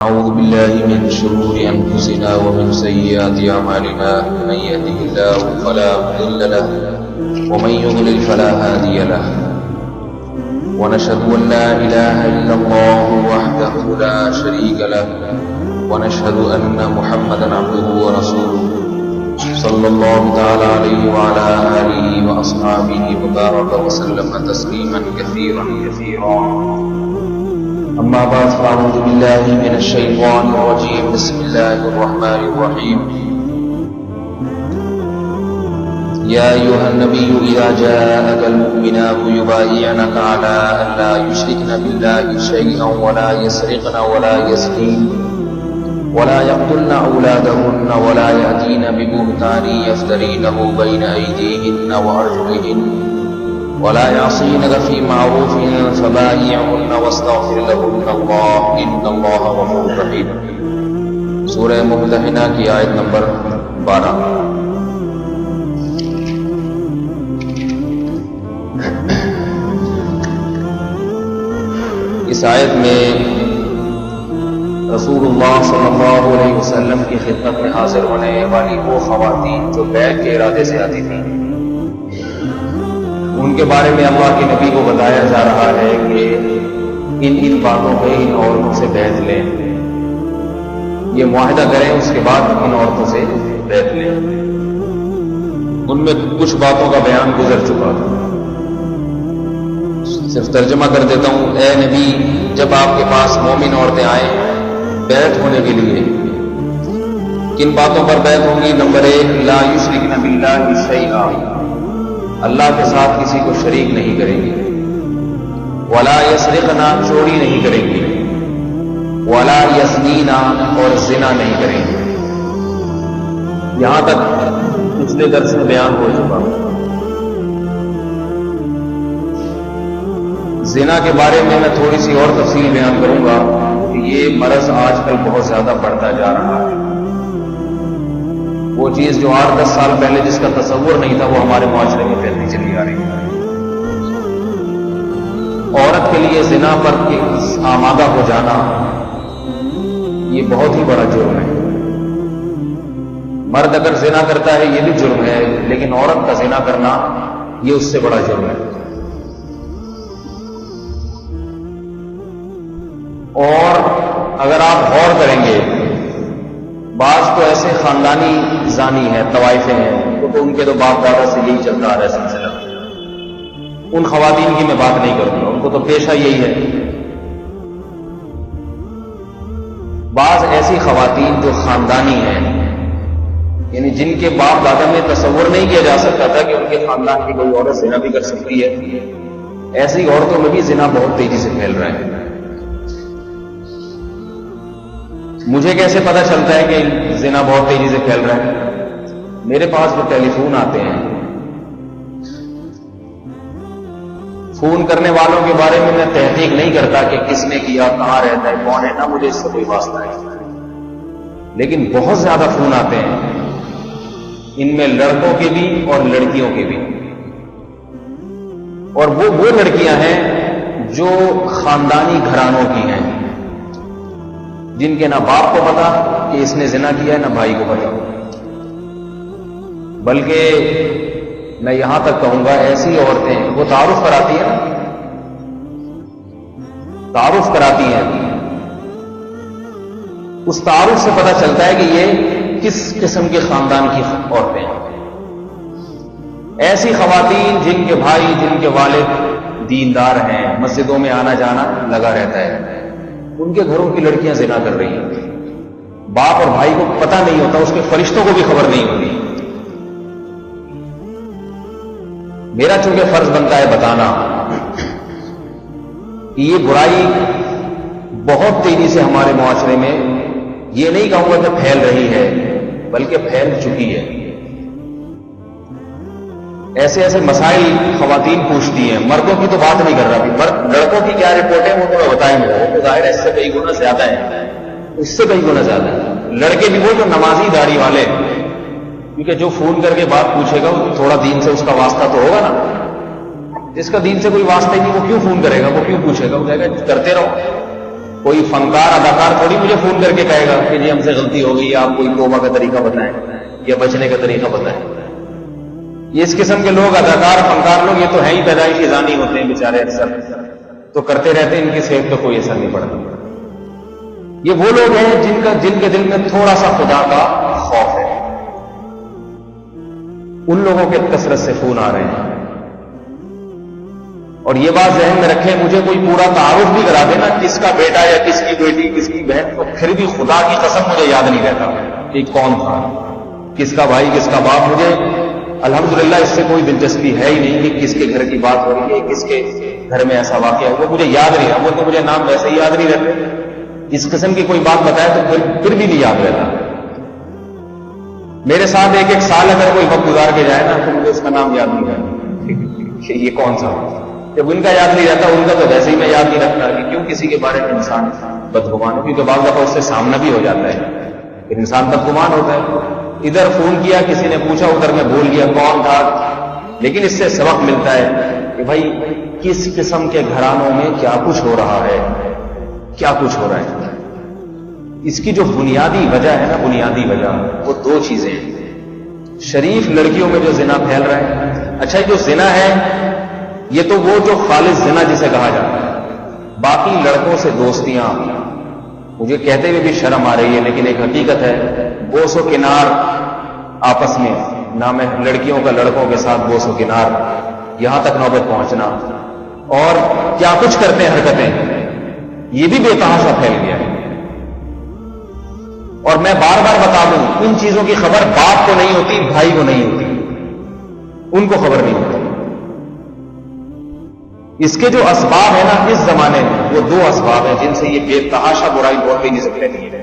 أعوذ بالله من شرور أنفسنا ومن سيئات أعمالنا من يهده الله فلا مضل له ومن يضلل فلا هادي له ونشهد أن لا إله إلا الله وحده لا شريك له ونشهد أن محمدا عبده ورسوله صلى الله تعالى عليه وعلى آله وأصحابه وبارك وسلم تسليما كثيرا أما بعد فأعوذ بالله من الشيطان الرجيم بسم الله الرحمن الرحيم يا أيها النبي إذا جاءك المؤمنات يبايعنك على أن لا يشركن بالله شيئا ولا يسرقن ولا يزنين ولا يقتلن أولادهن ولا يأتين ببهتان يفترينه بين أيديهن وأرجلهن ولا يعصينك في معروف فبايعهن واستغفر لهن الله إن الله غفور رحيم. سورہ ممتحنہ کی آیت نمبر 12. اس آیت میں رسول اللہ صلی اللہ علیہ وسلم کی خدمت میں حاضر ہونے والی وہ خواتین جو بیعت کے ارادے سے آتی تھیں، ان کے بارے میں اللہ کے نبی کو بتایا جا رہا ہے کہ ان باتوں پہ ان عورتوں سے بیعت لیں، یہ معاہدہ کریں، اس کے بعد ان عورتوں سے بیعت لیں. ان میں کچھ باتوں کا بیان گزر چکا تھا، صرف ترجمہ کر دیتا ہوں. اے نبی، جب آپ کے پاس مومن عورتیں آئیں بیعت ہونے کے لیے، کن باتوں پر بیعت ہوں گی؟ نمبر 1، لا یشرکن باللہ شیئا، اللہ کے ساتھ کسی کو شریک نہیں کریں گے. ولا یسرقنا، چوری نہیں کریں گے. ولا یزنینا، اور زنا نہیں کریں گے. یہاں تک پچھلے درس میں بیان ہو چکا. زنا کے بارے میں تھوڑی سی اور تفصیل بیان کروں گا کہ یہ مرض آج کل بہت زیادہ بڑھتا جا رہا ہے. وہ چیز جو 8-10 سال پہلے جس کا تصور نہیں تھا وہ ہمارے معاشرے میں پھیلتی چلی آ رہی ہے. عورت کے لیے زنا پر آمادہ ہو جانا یہ بہت ہی بڑا جرم ہے. مرد اگر زنا کرتا ہے یہ بھی جرم ہے، لیکن عورت کا زنا کرنا یہ اس سے بڑا جرم ہے. اور اگر آپ غور کریں گے، بعض تو ایسے خاندانی زانی ہیں، طوائفیں ہیں، تو ان کے تو باپ دادا سے یہی چلتا آ رہا ہے سلسلہ. ان خواتین کی میں بات نہیں کروں گا، ان کو تو پیشہ یہی ہے. بعض ایسی خواتین جو خاندانی ہیں، یعنی جن کے باپ دادا میں تصور نہیں کیا جا سکتا تھا کہ ان کے خاندان کی کوئی عورت زنا بھی کر سکتی ہے، ایسی عورتوں میں بھی زنا بہت تیزی سے پھیل رہا ہے. مجھے کیسے پتا چلتا ہے کہ زنا بہت تیزی سے پھیل رہا ہے؟ میرے پاس جو ٹیلی فون آتے ہیں، فون کرنے والوں کے بارے میں تحقیق نہیں کرتا کہ کس نے کیا، کہاں رہتا ہے، کون ہے، نہ مجھے اس سے کوئی واسطہ ہے. لیکن بہت زیادہ فون آتے ہیں، ان میں لڑکوں کے بھی اور لڑکیوں کے بھی. اور وہ لڑکیاں ہیں جو خاندانی گھرانوں کی ہیں، جن کے نہ باپ کو پتا کہ اس نے زنا کیا ہے، نہ بھائی کو پتا. بلکہ میں یہاں تک کہوں گا ایسی عورتیں وہ تعارف کراتی ہیں، اس تعارف سے پتا چلتا ہے کہ یہ کس قسم کے خاندان کی عورتیں ہیں. ایسی خواتین جن کے بھائی، جن کے والد دیندار ہیں، مسجدوں میں آنا جانا لگا رہتا ہے، ان کے گھروں کی لڑکیاں زنا کر رہی ہیں. باپ اور بھائی کو پتہ نہیں ہوتا، اس کے فرشتوں کو بھی خبر نہیں ہوتی. میرا چونکہ فرض بنتا ہے بتانا کہ یہ برائی بہت تیزی سے ہمارے معاشرے میں، یہ نہیں کہوں گا کہ پھیل رہی ہے، بلکہ پھیل چکی ہے. ایسے مسائل خواتین پوچھتی ہیں. مردوں کی تو بات نہیں کر رہا. لڑکوں کی کیا رپورٹیں وہ تو بتائیں گے، وہ ظاہر اس سے کئی گنا زیادہ ہیں، اس سے کئی گنا زیادہ ہیں. لڑکے بھی وہ جو نمازی داڑھی والے، کیونکہ جو فون کر کے بات پوچھے گا تھوڑا دین سے اس کا واسطہ تو ہوگا نا. جس کا دین سے کوئی واسطہ ہی نہیں وہ کیوں فون کرے گا، وہ کیوں پوچھے گا؟ وہ کہے گا کرتے رہو. کوئی فنکار اداکار تھوڑی مجھے فون کر کے کہے گا کہ جی ہم سے غلطی ہو گئی، آپ کوئی توبہ کا طریقہ بتائیں یا بچنے کا طریقہ بتائیں۔ یہ اس قسم کے لوگ، اداکار فنکار لوگ، یہ تو ہیں ہی پیدائشی زانی ہوتے ہیں بیچارے، اکثر تو کرتے رہتے ہیں، ان کی صحت پہ کوئی اثر نہیں پڑتا۔ یہ وہ لوگ ہیں جن کے دل میں تھوڑا سا خدا کا خوف ہے، ان لوگوں کے کثرت سے فون آ رہے ہیں۔ اور یہ بات ذہن میں رکھیں، مجھے کوئی پورا تعارف بھی کرا دینا کس کا بیٹا یا کس کی بیٹی، کس کی بہن، تو پھر بھی خدا کی قسم مجھے یاد نہیں رہتا کہ کون تھا، کس کا بھائی، کس کا باپ۔ مجھے الحمدللہ اس سے کوئی دلچسپی ہے ہی نہیں کہ کس کے گھر کی بات ہو رہی ہے، کس کے گھر میں ایسا واقعہ ہوا، مجھے یاد نہیں رہا۔ وہ تو مجھے نام ویسے ہی یاد نہیں رہتے، اس قسم کی کوئی بات بتائے تو پھر بھی نہیں یاد رہتا۔ میرے ساتھ ایک سال اگر کوئی وقت گزار کے جائے نا تو مجھے اس کا نام یاد نہیں رہتا کہ یہ کون سا۔ جب ان کا یاد نہیں رہتا، ان کا تو ویسے ہی میں یاد نہیں رکھتا کہ کیوں کسی کے بارے میں انسان بدگمان ہے، کیونکہ بعض دفعہ اس سے سامنا بھی ہو جاتا ہے، پھر انسان بدگمان ہوتا ہے۔ ادھر فون کیا، کسی نے پوچھا، ادھر میں بھول گیا کون تھا۔ لیکن اس سے سبق ملتا ہے کہ بھائی کس قسم کے گھرانوں میں کیا کچھ ہو رہا ہے، کیا کچھ ہو رہا ہے۔ اس کی جو بنیادی وجہ ہے نا، بنیادی وجہ وہ دو چیزیں ہیں۔ شریف لڑکیوں میں جو زنا پھیل رہا ہے، اچھا جو زنا ہے یہ تو وہ جو خالص زنا جسے کہا جاتا ہے، باقی لڑکوں سے دوستیاں، مجھے کہتے ہوئے بھی شرم آ رہی ہے لیکن ایک حقیقت ہے، بوس و کنار آپس میں، نام ہے لڑکیوں کا لڑکوں کے ساتھ بوس و کنار، یہاں تک نوبت پہنچنا، اور کیا کچھ کرتے ہیں حرکتیں، یہ بھی بے تحاشا پھیل گیا ہے۔ اور میں بار بار بتا دوں، ان چیزوں کی خبر باپ کو نہیں ہوتی، بھائی کو نہیں ہوتی، ان کو خبر نہیں ہوتی۔ اس کے جو اسباب ہیں نا اس زمانے میں، وہ دو اسباب ہیں جن سے یہ بے تحاشا برائی بہت تیزی سے پھیلی ہے۔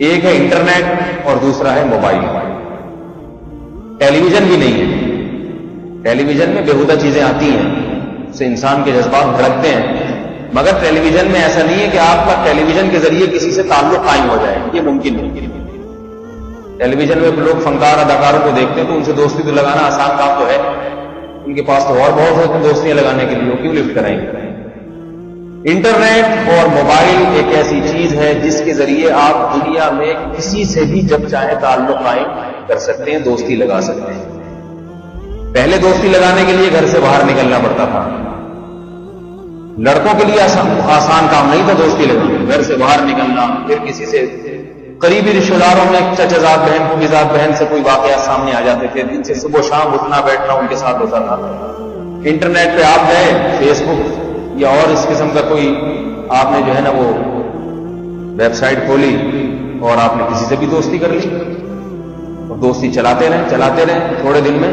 ایک ہے انٹرنیٹ اور دوسرا ہے موبائل۔ ٹیلی ویژن بھی نہیں ہے، ٹیلی ویژن میں بےہودہ چیزیں آتی ہیں، اس سے انسان کے جذبات بھڑکتے ہیں، مگر ٹیلی ویژن میں ایسا نہیں ہے کہ آپ کا ٹیلی ویژن کے ذریعے کسی سے تعلق قائم ہو جائے، یہ ممکن نہیں۔ ٹیلی ویژن میں لوگ فنکار اداکاروں کو دیکھتے ہیں تو ان سے دوستی تو لگانا آسان کام تو ہے، ان کے پاس تو اور بہت ہوتے ہیں دوستیاں لگانے کے لیے، وہ کیوں لفٹ کرائیں گے۔ انٹرنیٹ اور موبائل ایک ایسی چیز ہے جس کے ذریعے آپ دنیا میں کسی سے بھی جب چاہے تعلق قائم کر سکتے ہیں، دوستی لگا سکتے ہیں۔ پہلے دوستی لگانے کے لیے گھر سے باہر نکلنا پڑتا تھا، لڑکوں کے لیے آسان کام نہیں تھا دوستی لگانا، گھر سے باہر نکلنا، پھر کسی سے قریبی رشتہ داروں میں چچا بہن پھوپھیزاد بہن سے کوئی واقعات سامنے آ جاتے تھے، جن سے صبح شام اٹھنا بیٹھنا ان کے ساتھ ہوتا تھا۔ انٹرنیٹ پہ آپ گئے، فیس بک یا اور اس قسم کا کوئی آپ نے جو ہے نا وہ ویب سائٹ کھولی اور آپ نے کسی سے بھی دوستی کر لی، اور دوستی چلاتے رہے، تھوڑے دن میں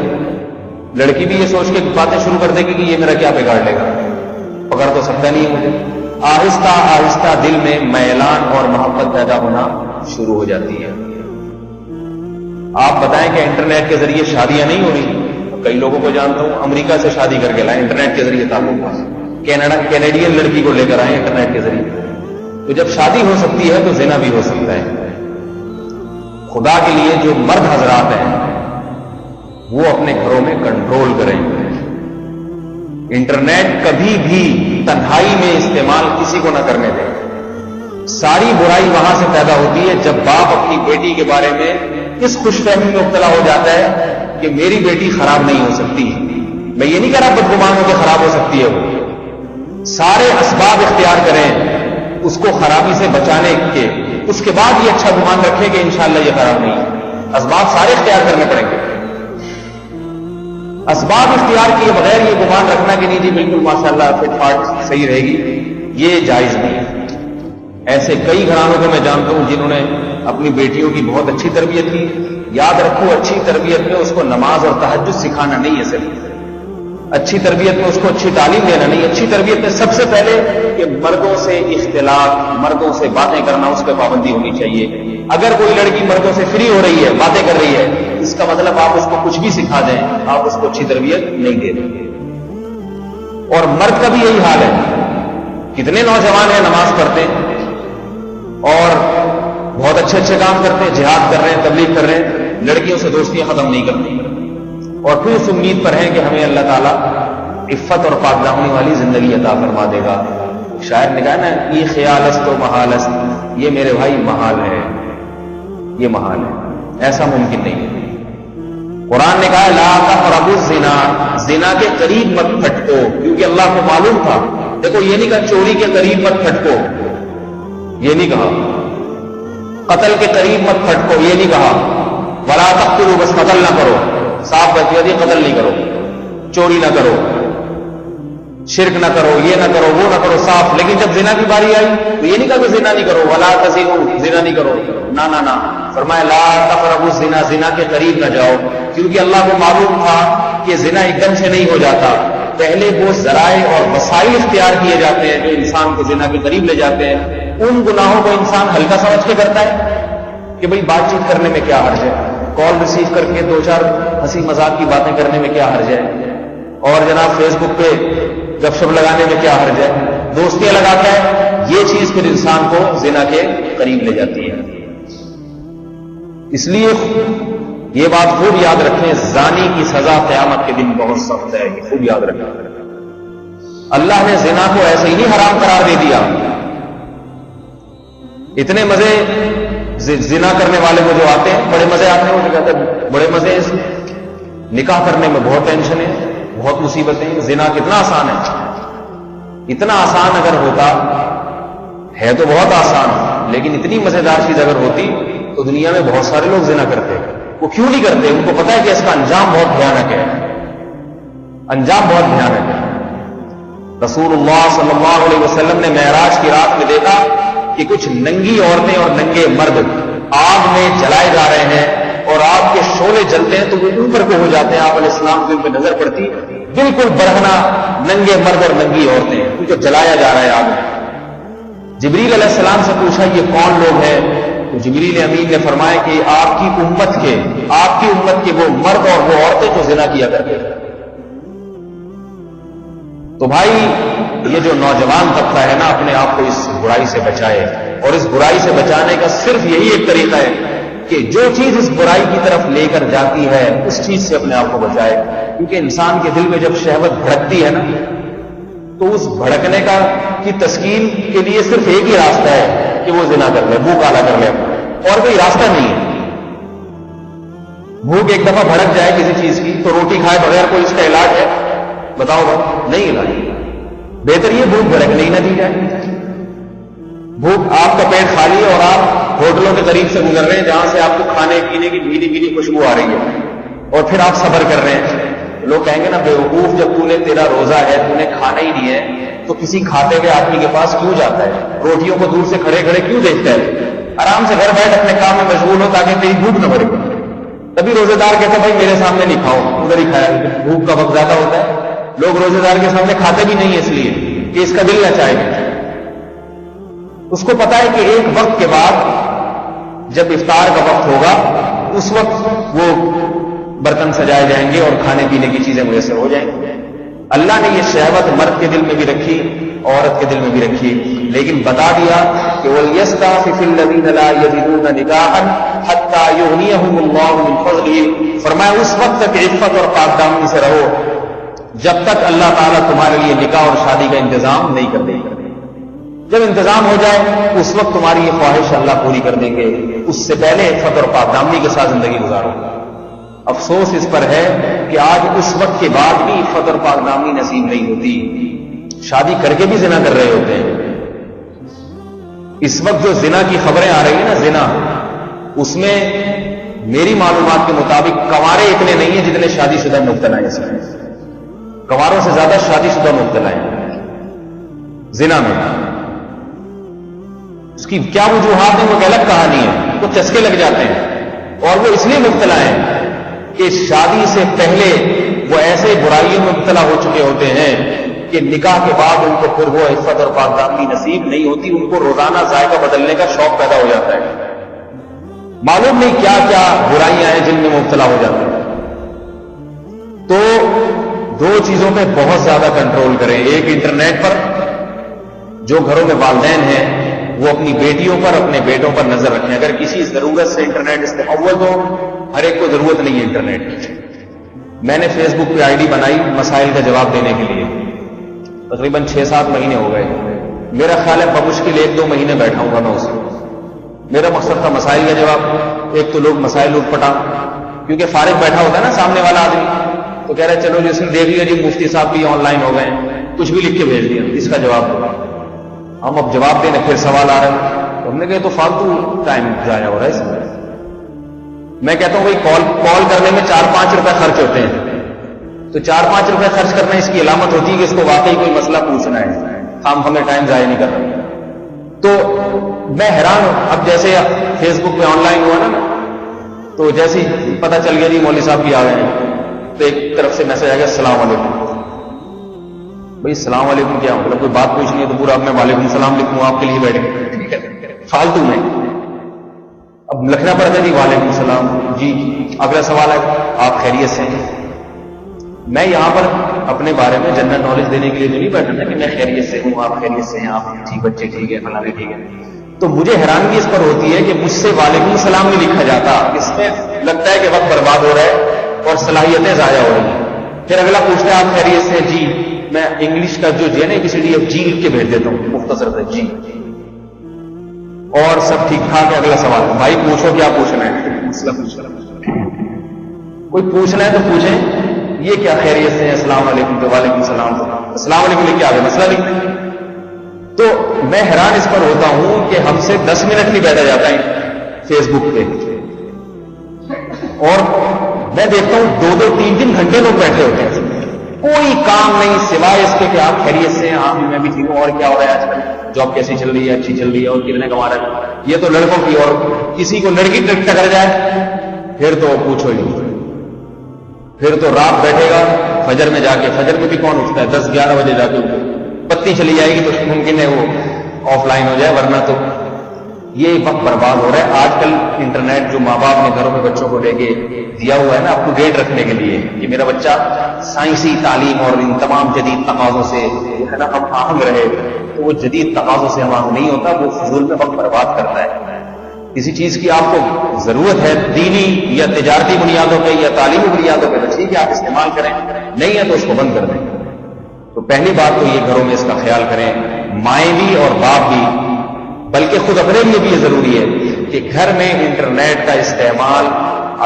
لڑکی بھی یہ سوچ کے باتیں شروع کر دے گی کہ یہ میرا کیا بگاڑ لے گا، پکڑ تو سکتا نہیں ہے مجھے۔ آہستہ آہستہ دل میں میلان اور محبت پیدا ہونا شروع ہو جاتی ہے۔ آپ بتائیں کہ انٹرنیٹ کے ذریعے شادیاں نہیں ہو رہی، کئی لوگوں کو جانتا ہوں امریکہ سے شادی کر کے لائے، انٹرنیٹ کے ذریعے تعلق ہوا، کینیڈین لڑکی کو لے کر آئے انٹرنیٹ کے ذریعے۔ تو جب شادی ہو سکتی ہے تو زنا بھی ہو سکتا ہے۔ خدا کے لیے جو مرد حضرات ہیں وہ اپنے گھروں میں کنٹرول کریں، انٹرنیٹ کبھی بھی تنہائی میں استعمال کسی کو نہ کرنے دیں۔ ساری برائی وہاں سے پیدا ہوتی ہے جب باپ اپنی بیٹی کے بارے میں اس خوش فہمی میں مبتلا ہو جاتا ہے کہ میری بیٹی خراب نہیں ہو سکتی۔ میں یہ نہیں کہہ رہا بدگمان ہو کے خراب ہو سکتی ہے، وہ سارے اسباب اختیار کریں اس کو خرابی سے بچانے کے، اس کے بعد یہ اچھا گمان رکھیں کہ انشاءاللہ یہ خراب نہیں ہے۔ اسباب سارے اختیار کرنے پڑیں گے۔ اسباب اختیار کیے بغیر یہ گمان رکھنا کہ نہیں جی بالکل ماشاءاللہ فٹ فاٹ صحیح رہے گی، یہ جائز نہیں ہے۔ ایسے کئی گھرانوں کو میں جانتا ہوں جنہوں نے اپنی بیٹیوں کی بہت اچھی تربیت کی۔ یاد رکھو، اچھی تربیت میں اس کو نماز اور تہجد سکھانا نہیں ہے، صرف اچھی تربیت میں اس کو اچھی تعلیم دینا نہیں، اچھی تربیت میں سب سے پہلے کہ مردوں سے اختلاط، مردوں سے باتیں کرنا، اس پہ پابندی ہونی چاہیے۔ اگر کوئی لڑکی مردوں سے فری ہو رہی ہے، باتیں کر رہی ہے، اس کا مطلب آپ اس کو کچھ بھی سکھا دیں، آپ اس کو اچھی تربیت نہیں دے رہے۔ اور مرد کا بھی یہی حال ہے، کتنے نوجوان ہیں نماز پڑھتے ہیں اور بہت اچھے اچھے کام کرتے ہیں، جہاد کر رہے ہیں، تبلیغ کر رہے ہیں، لڑکیوں سے دوستیاں ختم نہیں کرتی، اور پھر اس امید پر ہیں کہ ہمیں اللہ تعالیٰ عفت اور پاک دامنی والی زندگی عطا فرما دے گا۔ شاعر نے کہا نا یہ خیال است و محال است، یہ میرے بھائی محال ہے، یہ محال ہے، ایسا ممکن نہیں ہے۔ قرآن نے کہا لا تقربوا الزنا، زنا کے قریب مت پھٹکو، کیونکہ اللہ کو معلوم تھا۔ دیکھو یہ نہیں کہا چوری کے قریب مت پھٹکو، یہ نہیں کہا قتل کے قریب مت پھٹکو، یہ نہیں کہا ولا تقتلوا، بس قتل نہ کرو، صاف بات یہ قتل نہیں کرو، چوری نہ کرو، شرک نہ کرو، یہ نہ کرو، وہ نہ کرو، صاف۔ لیکن جب زنا کی باری آئی تو یہ نہیں کہا کہ زنا نہیں کرو، ولا تزنوا، زنا نہیں کرو، نہ فرمایا لا تقربوا الزنا، زنا کے قریب نہ جاؤ، کیونکہ اللہ کو معلوم تھا کہ زنا ایک دم سے نہیں ہو جاتا، پہلے وہ ذرائع اور وسائل اختیار کیے جاتے ہیں جو انسان کو زنا کے قریب لے جاتے ہیں۔ ان گناہوں کو انسان ہلکا سمجھ کے کرتا ہے کہ بھئی بات چیت کرنے میں کیا حرج ہے، کال ریسیو کر کے دو چار ہنسی مذاق کی باتیں کرنے میں کیا حرج ہے، اور جناب فیس بک پہ گپ شپ لگانے میں کیا حرج ہے، دوستیاں لگاتا ہے، یہ چیز پھر انسان کو زنا کے قریب لے جاتی ہے۔ اس لیے یہ بات خوب یاد رکھیں، زانی کی سزا قیامت کے دن بہت سخت ہے، یہ خوب یاد رکھیں۔ اللہ نے زنا کو ایسے ہی نہیں حرام قرار دے دیا۔ اتنے مزے زنا کرنے والے کو جو آتے ہیں، بڑے مزے آتے ہیں، وہ کہتے ہیں بڑے مزے، اس نکاح کرنے میں بہت ٹینشن ہے، بہت مصیبتیں، زنا کتنا آسان ہے، اتنا آسان اگر ہوتا ہے تو بہت آسان، لیکن اتنی مزیدار چیز اگر ہوتی تو دنیا میں بہت سارے لوگ زنا کرتے۔ وہ کیوں نہیں کرتے؟ ان کو پتا ہے کہ اس کا انجام بہت بھیانک ہے، انجام بہت بھیانک ہے۔ رسول اللہ صلی اللہ علیہ وسلم نے معراج کی رات میں دیکھا کہ کچھ ننگی عورتیں اور ننگے مرد آگ میں جلائے جا رہے ہیں، اور آگ کے شعلے جلتے ہیں تو وہ اوپر کو ہو جاتے ہیں، آپ علیہ السلام کی ان پہ نظر پڑتی، بالکل برہنہ ننگے مرد اور ننگی عورتیں، ان کو جلایا جا رہا ہے آگ میں۔ جبریل علیہ السلام سے پوچھا یہ کون لوگ ہیں؟ تو جبریل امین نے فرمایا کہ آپ کی امت کے وہ مرد اور وہ عورتیں جو زنا کیا کرتے ہیں۔ تو بھائی یہ جو نوجوان طبقہ ہے نا، اپنے آپ کو اس برائی سے بچائے، اور اس برائی سے بچانے کا صرف یہی ایک طریقہ ہے کہ جو چیز اس برائی کی طرف لے کر جاتی ہے اس چیز سے اپنے آپ کو بچائے، کیونکہ انسان کے دل میں جب شہوت بھڑکتی ہے نا، تو اس بھڑکنے کی تسکین کے لیے صرف ایک ہی راستہ ہے کہ وہ زنا کر لے، منہ کالا کر لے، اور کوئی راستہ نہیں ہے۔ بھوک ایک دفعہ بھڑک جائے کسی چیز کی تو روٹی کھائے بغیر کوئی اس کا علاج ہے؟ بتاؤ بھائی، نہیں علاج۔ بہتر یہ بھوک بھڑکنے ہی نہ دی جائے۔ بھوک، آپ کا پیٹ خالی ہے اور آپ ہوٹلوں کے قریب سے گزر رہے ہیں جہاں سے آپ کو کھانے پینے کی بھیڑی بھیڑی خوشبو آ رہی ہے، اور پھر آپ صبر کر رہے ہیں۔ لوگ کہیں گے نا بیوقوف، جب تیرا روزہ ہے، تو نے کھانا ہی نہیں ہے تو کسی کھاتے ہوئے آدمی کے پاس کیوں جاتا ہے؟ روٹیوں کو دور سے کھڑے کھڑے کیوں دیکھتا ہے؟ آرام سے گھر بیٹھ اپنے کام میں مشغول ہو تاکہ تیری بھوک نہ بڑھے۔ تبھی روزے دار کہتے ہیں بھائی میرے سامنے نہیں کھاؤ، ادھر ہی کھایا، بھوک کا وقت زیادہ ہوتا ہے۔ لوگ روزے دار کے سامنے کھاتے بھی نہیں ہیں، اس لیے کہ اس کا دل نہ چاہے۔ اس کو پتا ہے کہ ایک وقت کے بعد جب افطار کا وقت ہوگا اس وقت وہ برتن سجائے جائیں گے اور کھانے پینے کی چیزیں میسر ہو جائیں گی۔ اللہ نے یہ شہوت مرد کے دل میں بھی رکھی، عورت کے دل میں بھی رکھی، لیکن بتا دیا کہ وَلْيَسْتَعْفِفِ الَّذِينَ لَا يَجِدُونَ نِكَاحًا حَتَّى يُغْنِيَهُمُ اللَّهُ مِنْ فَضْلِهِ، فرمایا اس وقت تک عفت اور پاک دامنی سے رہو جب تک اللہ تعالیٰ تمہارے لیے نکاح اور شادی کا انتظام نہیں کر دے گا۔ جب انتظام ہو جائے اس وقت تمہاری یہ خواہش اللہ پوری کر دیں گے، اس سے پہلے عفت اور پاک دامنی کے ساتھ زندگی گزارو۔ افسوس اس پر ہے کہ آج اس وقت کے بعد بھی عفت اور پاک دامنی نصیب نہیں ہوتی، شادی کر کے بھی زنا کر رہے ہوتے ہیں۔ اس وقت جو زنا کی خبریں آ رہی ہیں نا، زنا، اس میں میری معلومات کے مطابق کنوارے اتنے نہیں ہیں جتنے شادی شدہ مبتلا ہیں۔ اس میں کنواروں سے زیادہ شادی شدہ مبتلا ہیں زنا میں۔ اس کی کیا وجوہات ہیں وہ ایک الگ کہانی ہے، وہ چسکے لگ جاتے ہیں، اور وہ اس لیے مبتلا ہیں کہ شادی سے پہلے وہ ایسے برائیوں میں مبتلا ہو چکے ہوتے ہیں کہ نکاح کے بعد ان کو پھر وہ عفت اور پاک دامنی نصیب نہیں ہوتی، ان کو روزانہ ذائقہ بدلنے کا شوق پیدا ہو جاتا ہے، معلوم نہیں کیا کیا برائیاں ہیں جن میں مبتلا ہو جاتے ہیں۔ تو دو چیزوں پہ بہت زیادہ کنٹرول کریں، ایک انٹرنیٹ پر، جو گھروں میں والدین ہیں وہ اپنی بیٹیوں پر اپنے بیٹوں پر نظر رکھیں۔ اگر کسی ضرورت سے انٹرنیٹ استعمال ہو، ہر ایک کو ضرورت نہیں ہے انٹرنیٹ کی۔ میں نے فیس بک پہ آئی ڈی بنائی مسائل کا جواب دینے کے لیے، تقریباً 6-7 مہینے ہو گئے۔ میرا خیال ہے بمشکل 1-2 مہینے بیٹھا ہوں گا میں اس میں. میرا مقصد تھا مسائل کا جواب. ایک تو لوگ مسائل اٹھ پٹا، کیونکہ فارغ بیٹھا ہوتا ہے نا سامنے والا آدمی، تو کہہ رہے چلو جی اس نے دیکھ لیا جی مفتی صاحب بھی آن لائن ہو گئے، کچھ بھی لکھ کے بھیج دیا، اس کا جواب دو. ہم اب جواب دینا پھر سوال آ رہا ہے، تو ہم نے کہا تو فالتو ٹائم ضائع ہو رہا ہے اس میں. میں کہتا ہوں بھائی کال کرنے میں 4-5 روپے خرچ ہوتے ہیں، تو 4-5 روپے خرچ کرنا اس کی علامت ہوتی ہے کہ اس کو واقعی کوئی مسئلہ پوچھنا ہے، ہمیں ٹائم ضائع نہیں کر رہے. تو میں حیران ہوں. اب جیسے فیس بک پہ آن لائن ہوا نا، تو جیسے ہی پتہ چل گیا جی مولوی صاحب بھی آ گئے ہیں، تو ایک طرف سے میسج آ گیا السلام علیکم. بھائی السلام علیکم کیا مطلب؟ کوئی بات پوچھنی ہے تو پورا اب میں وعلیکم السلام لکھوں آپ کے لیے بیٹھ گئے، ٹھیک ہے، فالتو میں. اب لکھنا پڑتا ہے جی وعلیکم السلام، جی اگلا سوال ہے آپ خیریت سے ہیں. میں یہاں پر اپنے بارے میں جنرل نالج دینے کے لیے تو نہیں بیٹھا نا کہ میں خیریت سے ہوں، آپ خیریت سے ہیں، آپ ٹھیک، بچے ٹھیک ہے، فلانے ٹھیک ہے. تو مجھے حیرانگی اس پر ہوتی ہے کہ مجھ سے وعلیکم السلام نہیں لکھا جاتا. اس میں لگتا ہے کہ وقت برباد ہو رہا ہے اور صلاحیتیں ضائع ہو رہی ہیں. پھر اگلا پوچھتا ہے آپ خیریت سے؟ جی. میں انگلش کا جو ہے نا ABCD جی لکھ کے بھیج دیتا ہوں مختصر سے، جی اور سب ٹھیک ٹھاک ہے. اگلا سوال بھائی پوچھو کیا پوچھنا ہے، مسئلہ پوچھنا. کوئی پوچھنا ہے تو پوچھیں. یہ کیا خیریت سے السلام علیکم تو وعلیکم السلام، تو السلام علیکم لکھ کے آگے مسئلہ لکھیں. تو میں حیران اس پر ہوتا ہوں کہ ہم سے 10 منٹ نہیں بیٹھا جاتا ہے فیس بک پہ، اور میں دیکھتا ہوں 2-3 گھنٹے لوگ بیٹھے ہوتے ہیں، کوئی کام نہیں سوائے اس کے کہ آپ خیریت سے ہیں. ہاں میں بھی ٹھیک ہوں. اور کیا ہو رہا ہے آج کل؟ جاب کیسی چل رہی ہے؟ اچھی چل رہی ہے. اور کتنے کما رہا ہے؟ یہ تو لڑکوں کی، اور کسی کو لڑکی ٹکر جائے پھر تو پوچھو ہی. پھر تو رات بیٹھے گا فجر میں جا کے. فجر میں بھی کون اٹھتا ہے؟ 10-11 بجے جا کے بتی چلی جائے گی تو ممکن ہے وہ آف لائن ہو جائے، ورنہ تو یہ وقت برباد ہو رہا ہے. آج کل انٹرنیٹ جو ماں باپ نے گھروں میں بچوں کو لے کے دیا ہوا ہے نا اپ ٹو ڈیٹ رکھنے کے لیے کہ میرا بچہ سائنسی تعلیم اور ان تمام جدید تقاضوں سے ہے نا ہم آہنگ رہے، تو وہ جدید تقاضوں سے ہم آہنگ نہیں ہوتا، وہ فضول میں وقت برباد کرتا ہے. کسی چیز کی آپ کو ضرورت ہے دینی یا تجارتی بنیادوں پہ یا تعلیمی بنیادوں پہ، تو ٹھیک ہے آپ استعمال کریں، نہیں ہے تو اس کو بند کر دیں. تو پہلی بات تو یہ گھروں میں اس کا خیال کریں، مائیں بھی اور باپ بھی، بلکہ خود اپنے لیے بھی یہ ضروری ہے کہ گھر میں انٹرنیٹ کا استعمال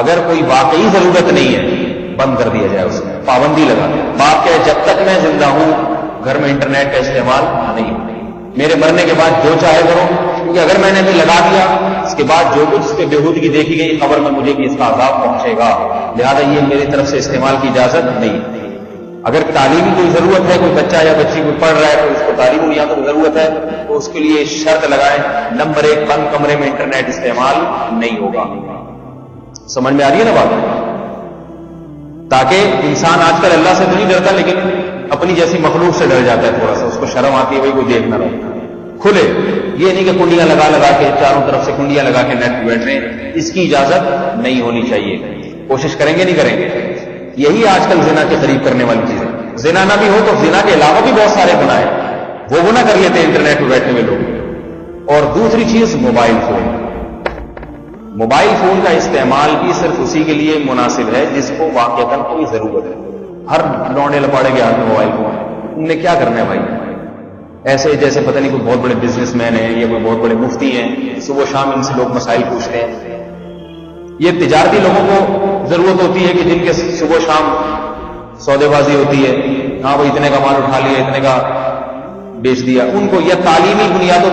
اگر کوئی واقعی ضرورت نہیں ہے بند کر دیا جائے، اس میں پابندی لگا دیں. باپ کہے جب تک میں زندہ ہوں گھر میں انٹرنیٹ کا استعمال نہیں ہو، میرے مرنے کے بعد جو چاہے کرو، کیونکہ اگر میں نے بھی لگا دیا اس کے بعد جو کچھ اس پہ بےہودگی دیکھی گئی خبر میں مجھے بھی اس کا عذاب پہنچے گا، لہذا یہ میری طرف سے استعمال کی اجازت نہیں. اگر تعلیمی کوئی ضرورت ہے، کوئی بچہ یا بچی کوئی پڑھ رہا ہے تو اس کو تعلیمی بنیادوں کی ضرورت ہے، تو اس کے لیے شرط لگائیں نمبر 1 بند کمرے میں انٹرنیٹ استعمال نہیں ہوگا. سمجھ میں آ رہی ہے نا بات؟ تاکہ انسان آج کل اللہ سے تو نہیں ڈرتا لیکن اپنی جیسی مخلوق سے ڈر جاتا ہے، تھوڑا سا اس کو شرم آتی ہے بھائی کوئی دیکھ نہ رہے، کھلے. یہ نہیں کہ کنڈیاں لگا کے چاروں طرف سے کنڈیاں لگا کے نیٹ پہ بیٹھ رہے ہیں، اس کی اجازت نہیں ہونی چاہیے. کوشش کریں گے نہیں کریں گے؟ یہی آج کل زنا کے قریب کرنے والی چیز ہے. زنا نہ بھی ہو تو زنا کے علاوہ بھی بہت سارے گناہ ہیں، وہ گناہ کر لیتے ہیں انٹرنیٹ پہ بیٹھنے میں لوگ. اور دوسری چیز موبائل فون. موبائل فون کا استعمال بھی صرف اسی کے لیے مناسب ہے جس کو واقعتاً کوئی ضرورت ہے. ہر لونڈے لپاڑے کے ہاتھ میں موبائل فون، تم نے کیا کرنا ہے بھائی؟ ایسے جیسے پتہ نہیں کوئی بہت بڑے بزنس مین ہیں یا کوئی بہت بڑے مفتی ہیں، صبح شام ان سے لوگ مسائل پوچھتے ہیں. یہ تجارتی لوگوں کو ضرورت ہوتی ہے کہ جن کے صبح شام سودے بازی ہوتی ہے، ہاں وہ اتنے کا مال اٹھا لیا، اتنے کا بیچ دیا. ان کو یا تعلیمی بنیادوں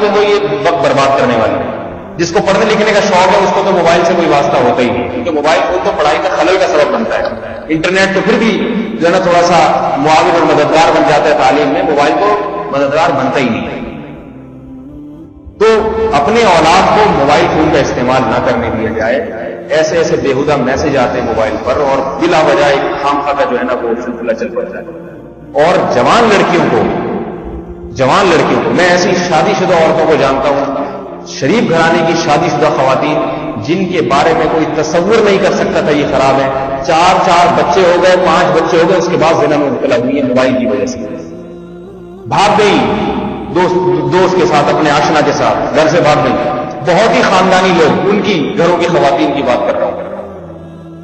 پہ تو یہ وقت برباد کرنے والے ہیں. جس کو پڑھنے لکھنے کا شوق ہے اس کو تو موبائل سے کوئی واسطہ ہوتا ہی نہیں، کیونکہ موبائل فون تو پڑھائی کا خلل کا سبب بنتا ہے. انٹرنیٹ تو پھر بھی جو ہے نا تھوڑا سا معاون اور مددگار بن جاتا ہے تعلیم میں، موبائل تو مددگار بنتا ہی نہیں. تو اپنے اولاد کو موبائل فون کا استعمال نہ کرنے دیا جائے. ایسے ایسے بےہودہ میسج آتے ہیں موبائل پر اور بلا وجہ ایک خامخواہ کا جو ہے نا وہ سلسلہ چل پڑتا ہے. اور جوان لڑکیوں کو میں ایسی شادی شدہ عورتوں کو جانتا ہوں، شریف گھرانے کی شادی شدہ خواتین جن کے بارے میں کوئی تصور نہیں کر سکتا تھا یہ خراب ہے، 4 بچے ہو گئے، 5 بچے ہو گئے، اس کے بعد زنا میں مبتلا ہوئی ہے موبائل کی وجہ سے. بھاگ گئی دوست کے ساتھ، اپنے آشنا کے ساتھ گھر سے بھاگ گئی. بہت ہی خاندانی لوگ، ان کی گھروں کی خواتین کی بات کر رہا ہوں.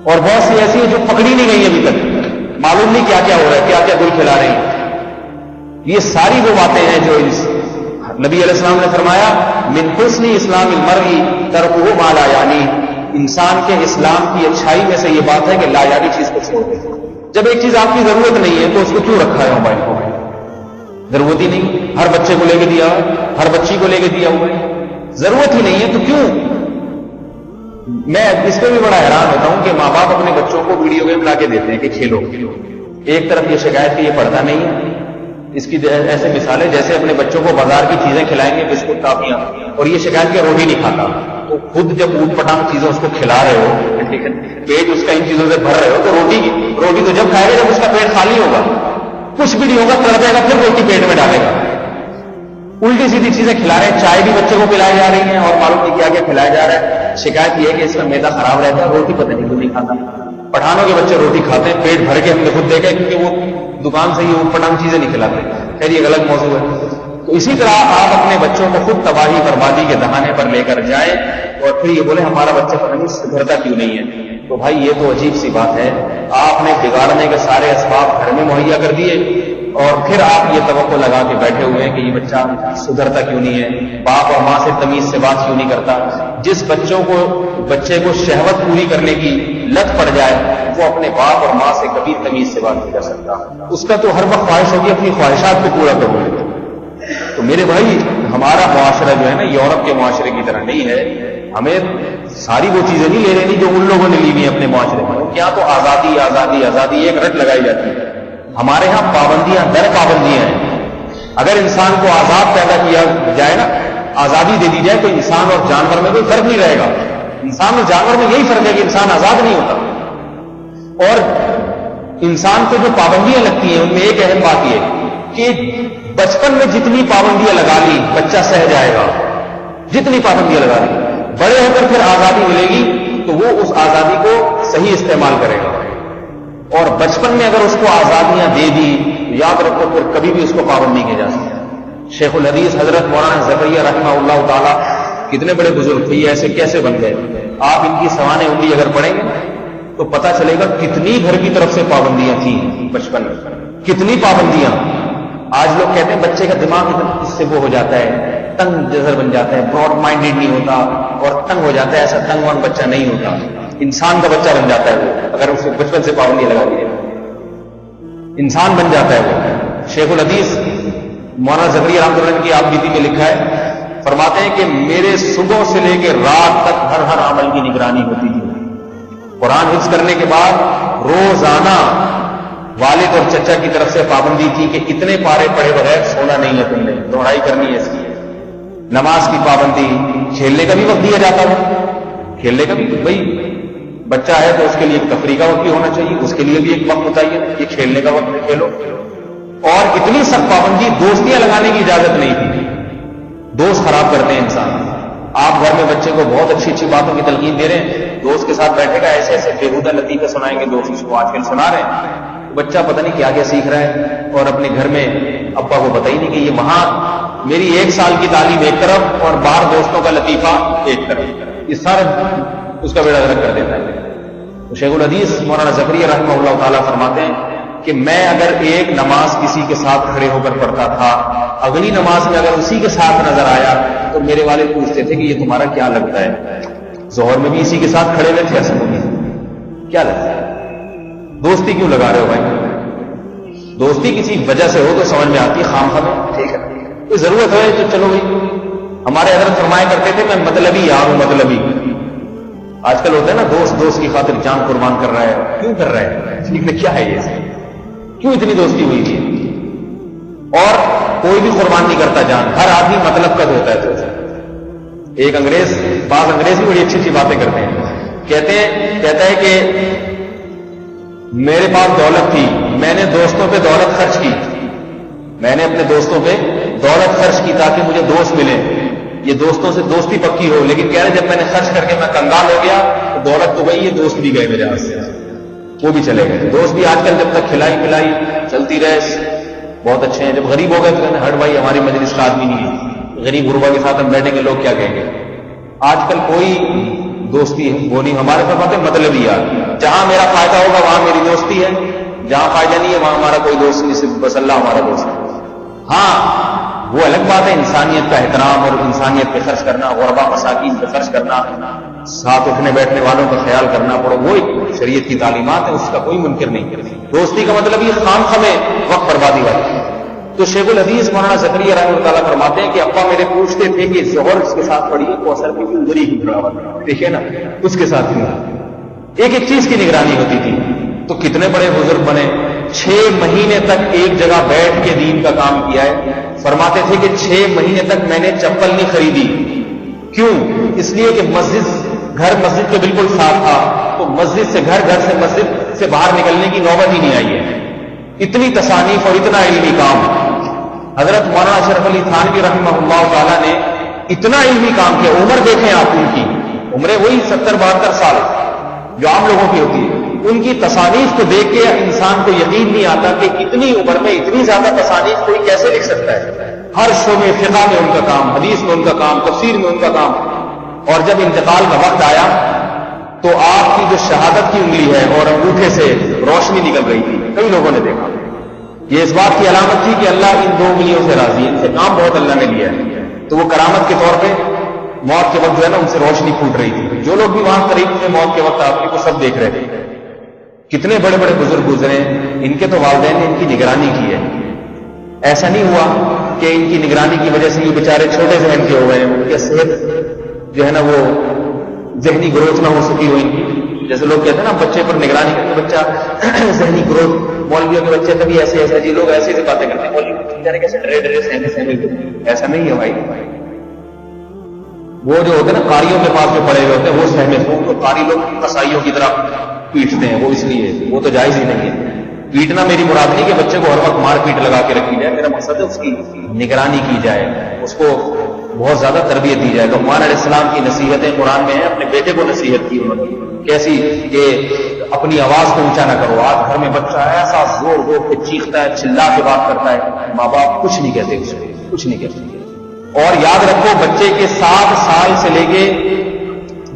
اور بہت سی ایسی ہیں جو پکڑی نہیں گئی ابھی تک، معلوم نہیں کیا کیا ہو رہا ہے، کیا کیا گل کھلا رہی ہیں. یہ ساری وہ باتیں ہیں جو نبی علیہ السلام نے فرمایا من حسن اسلام المرء ترکہ ما لا یعنی، انسان کے اسلام کی اچھائی میں سے یہ بات ہے کہ لا یعنی چیز کو چھوڑ دے. جب ایک چیز آپ کی ضرورت نہیں ہے تو اس کو کیوں رکھا ہے موبائل کو؟ ضرورت ہی نہیں. ہر بچے کو لے کے دیا ہوا، ہر بچی کو لے کے دیا ہوا ہے، ضرورت ہی نہیں ہے تو کیوں؟ میں اس پہ بھی بڑا حیران ہوتا ہوں کہ ماں باپ اپنے بچوں کو ویڈیو گیم لا کے دیتے ہیں کہ کھیلو. ایک طرف یہ شکایت کہ یہ پڑھتا نہیں ہے، اس کی ایسے مثالیں جیسے اپنے بچوں کو بازار کی چیزیں کھلائیں گے، بسکٹ ٹافیاں، اور یہ شکایت کہ روٹی نہیں کھاتا. تو خود جب اوٹ پٹانگ چیزیں اس کو کھلا رہے ہو، پیٹ اس کا ان چیزوں سے بھر رہے ہو، تو روٹی تو جب کھائے گا جب اس کا پیٹ خالی ہوگا. کچھ بھی نہیں ہوگا، تڑ جائے گا، پھر روٹی پیٹ میں ڈالے گا. الٹی سیدھی چیزیں کھلا رہے ہیں، چائے بھی بچے کو پلائی جا رہی ہیں اور معلوم نہیں کیا کیا کھلایا جا رہا ہے. شکایت یہ ہے کہ اس کا میدا خراب رہتا ہے، روٹی پتہ نہیں کیوں نہیں کھاتا. پٹھانوں کے بچے روٹی کھاتے ہیں پیٹ بھر کے، ہم نے خود دیکھا کیونکہ وہ دکان سے ہی اوٹ پٹانگ چیزیں نہیں کھلاتے. خیر یہ غلط موضوع ہے. تو اسی طرح آپ اپنے بچوں کو خود تباہی بربادی کے دہانے پر لے کر جائیں اور پھر یہ بولے ہمارا بچہ پتہ نہیں سدھرتا کیوں نہیں ہے. تو بھائی یہ تو عجیب سی بات ہے. آپ نے بگاڑنے کے سارے اسباب گھر میں مہیا کر دیے اور پھر آپ یہ توقع لگا کے بیٹھے ہوئے ہیں کہ یہ بچہ سدھرتا کیوں نہیں ہے، باپ اور ماں سے تمیز سے بات کیوں نہیں کرتا. جس بچے کو شہوت پوری کرنے کی لت پڑ جائے وہ اپنے باپ اور ماں سے کبھی تمیز سے بات نہیں کر سکتا. اس کا تو ہر وقت خواہش ہوگی اپنی خواہشات کو پورا کروں. تو میرے بھائی ہمارا معاشرہ جو ہے نا یورپ کے معاشرے کی طرح نہیں ہے. ہمیں ساری وہ چیزیں نہیں لے رہی جو ان لوگوں نے لی ہوئی ہیں اپنے معاشرے میں. کیا تو آزادی آزادی آزادی ایک رٹ لگائی جاتی ہے. ہمارے ہاں پابندیاں در پابندیاں ہیں. اگر انسان کو آزاد پیدا کیا جائے نا، آزادی دے دی جائے تو انسان اور جانور میں کوئی فرق نہیں رہے گا. انسان اور جانور میں یہی فرق ہے کہ انسان آزاد نہیں ہوتا. اور انسان کو جو پابندیاں لگتی ہیں ان میں ایک اہم بات یہ کہ بچپن میں جتنی پابندیاں لگا لی بچہ سہ جائے گا. جتنی پابندیاں لگا لی بڑے ہو کر پھر آزادی ملے گی تو وہ اس آزادی کو صحیح استعمال کرے گا. اور بچپن میں اگر اس کو آزادیاں دے دی تو یاد رکھو پھر کبھی بھی اس کو پابند نہیں کیا جا سکتا. شیخ الحدیث حضرت مولانا زکریا رحمہ اللہ تعالیٰ کتنے بڑے بزرگ تھے، یہ ایسے کیسے بن گئے؟ آپ ان کی سوانح انگلی اگر پڑھیں گے تو پتہ چلے گا کتنی گھر کی طرف سے پابندیاں تھیں بچپن میں، کتنی پابندیاں. آج لوگ کہتے ہیں بچے کا دماغ اس سے وہ ہو جاتا ہے، تنگ نظر بن جاتا ہے، براڈ مائنڈیڈ نہیں ہوتا اور تنگ ہو جاتا ہے. ایسا تنگ وان بچہ نہیں ہوتا، انسان کا بچہ بن جاتا ہے وہ. اگر اس کو بچپن سے پابندی لگا دی انسان بن جاتا ہے وہ. شیخ الحدیث مولانا زکریا رحمۃ اللہ کی آپ بیتی میں لکھا ہے، فرماتے ہیں کہ میرے صبح سے لے کے رات تک ہر عمل کی نگرانی ہوتی تھی. قرآن حفظ کرنے کے بعد روزانہ والد اور چچا کی طرف سے پابندی تھی کہ اتنے پارے پڑھے بغیر سونا نہیں ہے، تم نے دوڑائی کرنی ہے اس کی. نماز کی پابندی، کھیلنے کا بھی وقت دیا جاتا ہے. کھیلنے کا بھی بھائی بچہ ہے تو اس کے لیے ایک تفریح کا وقت بھی ہونا چاہیے، اس کے لیے بھی ایک وقت بتائیے یہ کھیلنے کا وقت ہے، کھیلو. اور اتنی سخت پابندی، دوستیاں لگانے کی اجازت نہیں تھی. دوست خراب کرتے ہیں انسان. آپ گھر میں بچے کو بہت اچھی اچھی باتوں کی تلقین دے رہے ہیں، دوست کے ساتھ بیٹھے گا ایسے ایسے بےہودہ لطیفے سنائیں گے، دوست اس کو آج کل سنا رہے ہیں. بچہ پتہ نہیں کیا کیا سیکھ رہا ہے اور اپنے گھر میں ابا کو پتہ ہی نہیں کہ یہ وہاں میری 1 سال کی تعلیم ایک طرف اور باہر دوستوں کا لطیفہ ایک طرف. یہ سارا اس کا بیڑا غرق کر دیتا ہے. تو شیخ الحدیث مولانا زکریا رحمہ اللہ تعالیٰ فرماتے ہیں کہ میں اگر ایک نماز کسی کے ساتھ کھڑے ہو کر پڑھتا تھا، اگلی نماز میں اگر اسی کے ساتھ نظر آیا تو میرے والد پوچھتے تھے کہ یہ تمہارا کیا لگتا ہے؟ ظہر میں بھی اسی کے ساتھ کھڑے ہوئے تھے، ایسا کیا لگتا ہے؟ دوستی کیوں لگا رہے ہو بھائی؟ دوستی کسی وجہ سے ہو تو سمجھ میں آتی ہے، خام خام ٹھیک ہے، کوئی ضرورت ہے تو چلو بھائی. ہمارے حضرت فرمایا کرتے تھے میں مطلبی یار ہوں. مطلبی آج کل ہوتا ہے نا، دوست کی خاطر جان قربان کر رہا ہے. کیوں کر رہا ہے؟ کیا ہے یہ؟ کیوں اتنی دوستی ہوئی تھی؟ اور کوئی بھی قربان نہیں کرتا جان، ہر آدمی مطلب کا ہوتا ہے. تو ایک بعض انگریز بھی بڑی اچھی اچھی باتیں کرتے ہیں. کہتا ہے کہ میرے پاس دولت تھی، میں نے دوستوں پہ دولت خرچ کی. میں نے اپنے دوستوں پہ دولت خرچ کی تاکہ مجھے دوست ملے، یہ دوستوں سے دوستی پکی ہو. لیکن کہہ رہے جب میں نے خرچ کر کے میں کنگال ہو گیا تو دولت تو گئی، یہ دوست بھی گئے میرے ہاتھ سے، وہ بھی چلے گئے. دوست بھی آج کل جب تک کھلائی پلائی چلتی رہے بہت اچھے ہیں. جب غریب ہو گئے تو کہتے ہیں ہٹ بھائی ہماری مجلس کا آدمی نہیں ہے، غریب غربا کے ساتھ ہم بیٹھیں گے لوگ کیا کہیں گے. آج کل کوئی دوستی ہے وہ نہیں. ہمارے ساتھ مطلب ہی یار، جہاں میرا فائدہ ہوگا وہاں میری دوستی ہے، جہاں فائدہ نہیں ہے وہاں ہمارا کوئی دوست نہیں، صرف بس اللہ ہمارا دوست ہے. ہاں وہ الگ بات ہے انسانیت کا احترام اور انسانیت پہ خرچ کرنا، غربا مساکین پہ خرچ کرنا، ساتھ اٹھنے بیٹھنے والوں کا خیال کرنا پڑو، وہ ایک شریعت کی تعلیمات ہے، اس کا کوئی منکر نہیں کرتی۔ دوستی کا مطلب یہ خام خمے وقت بربادی والی۔ تو شیخ الحدیث مولانا زکریا رحمۃ اللہ تعالیٰ فرماتے ہیں کہ ابا میرے پوچھتے تھے کہ ظہر اس کے ساتھ پڑھی ہے کوثر کی ادھری کی تلاوت، دیکھیے نا اس کے ساتھ کیوں ایک ایک چیز کی نگرانی ہوتی تھی۔ تو کتنے بڑے بزرگ بنے، 6 مہینے تک ایک جگہ بیٹھ کے دین کا کام کیا ہے۔ فرماتے تھے کہ 6 مہینے تک میں نے چپل نہیں خریدی، کیوں؟ اس لیے کہ مسجد کے بالکل ساتھ تھا، تو مسجد سے گھر سے مسجد سے باہر نکلنے کی نوبت ہی نہیں آئی ہے۔ اتنی تصانیف اور اتنا علمی کام حضرت مولانا اشرف علی تھانوی رحمہ اللہ تعالیٰ نے اتنا علمی کام کیا۔ عمر دیکھیں آپ، ان کی عمریں وہی 70-72 سال جو عام لوگوں کی ہوتی ہے۔ ان کی تصانیف کو دیکھ کے انسان کو یقین نہیں آتا کہ اتنی عمر میں اتنی زیادہ تصانیف کوئی کیسے لکھ سکتا ہے۔ ہر شعبے، فقہ میں ان کا کام، حدیث میں ان کا کام، تفسیر میں ان کا کام۔ اور جب انتقال کا وقت آیا تو آپ کی جو شہادت کی انگلی ہے اور انگوٹھے سے روشنی نکل رہی تھی، کئی لوگوں نے دیکھا۔ یہ اس بات کی علامت تھی کہ اللہ ان 2 انگلیوں سے راضی ہے، ان سے کام بہت اللہ نے لیا ہے۔ تو وہ کرامت کے طور پہ موت کے وقت جو ہے نا ان سے روشنی پھوٹ رہی تھی۔ جو لوگ بھی وہاں قریب تھے موت کے وقت آپ کو سب دیکھ رہے تھے۔ کتنے بڑے بڑے بزرگ گزرے، ان کے تو والدین نے ان کی نگرانی کی ہے۔ ایسا نہیں ہوا کہ ان کی نگرانی کی وجہ سے یہ بیچارے چھوٹے ذہن کے ہو گئے، ان کی صحت جو ہے نا وہ ذہنی گروتھ نہ ہو سکی ہو ان کی۔ جیسے لوگ کہتے ہیں نا بچے پر نگرانی کر کے بچہ ذہنی گروتھ، مولویوں کے بچے کبھی ایسے جی لوگ ایسے باتیں کرتے ہیں، مولوی بیچارے کیسے ڈرے سہمے، ایسا نہیں ہے بھائی۔ وہ جو ہوتے ہیں نا قاریوں کے پاس جو پڑے ہوئے ہوتے ہیں وہ سہمے، تو قاری لوگ قصائیوں کی طرح پیٹتے ہیں، وہ اس لیے وہ تو جائز ہی نہیں ہے۔ پیٹنا میری مراد نہیں کہ بچے کو ہر وقت مار پیٹ لگا کے رکھی جائے، میرا مقصد ہے اس کی نگرانی کی جائے، اس کو بہت زیادہ تربیت دی جائے۔ لقمان علیہ السلام کی نصیحتیں قرآن میں ہیں، اپنے بیٹے کو نصیحت کی انہوں نے کیسی کہ اپنی آواز کو اونچا نہ کرو۔ آج گھر میں بچہ ایسا زور کے چیختا ہے، چلا کے بات کرتا ہے، ماں باپ کچھ نہیں کہتے، اس کو کچھ نہیں کہتے۔ اور یاد رکھو بچے کے 7 سال سے لے کے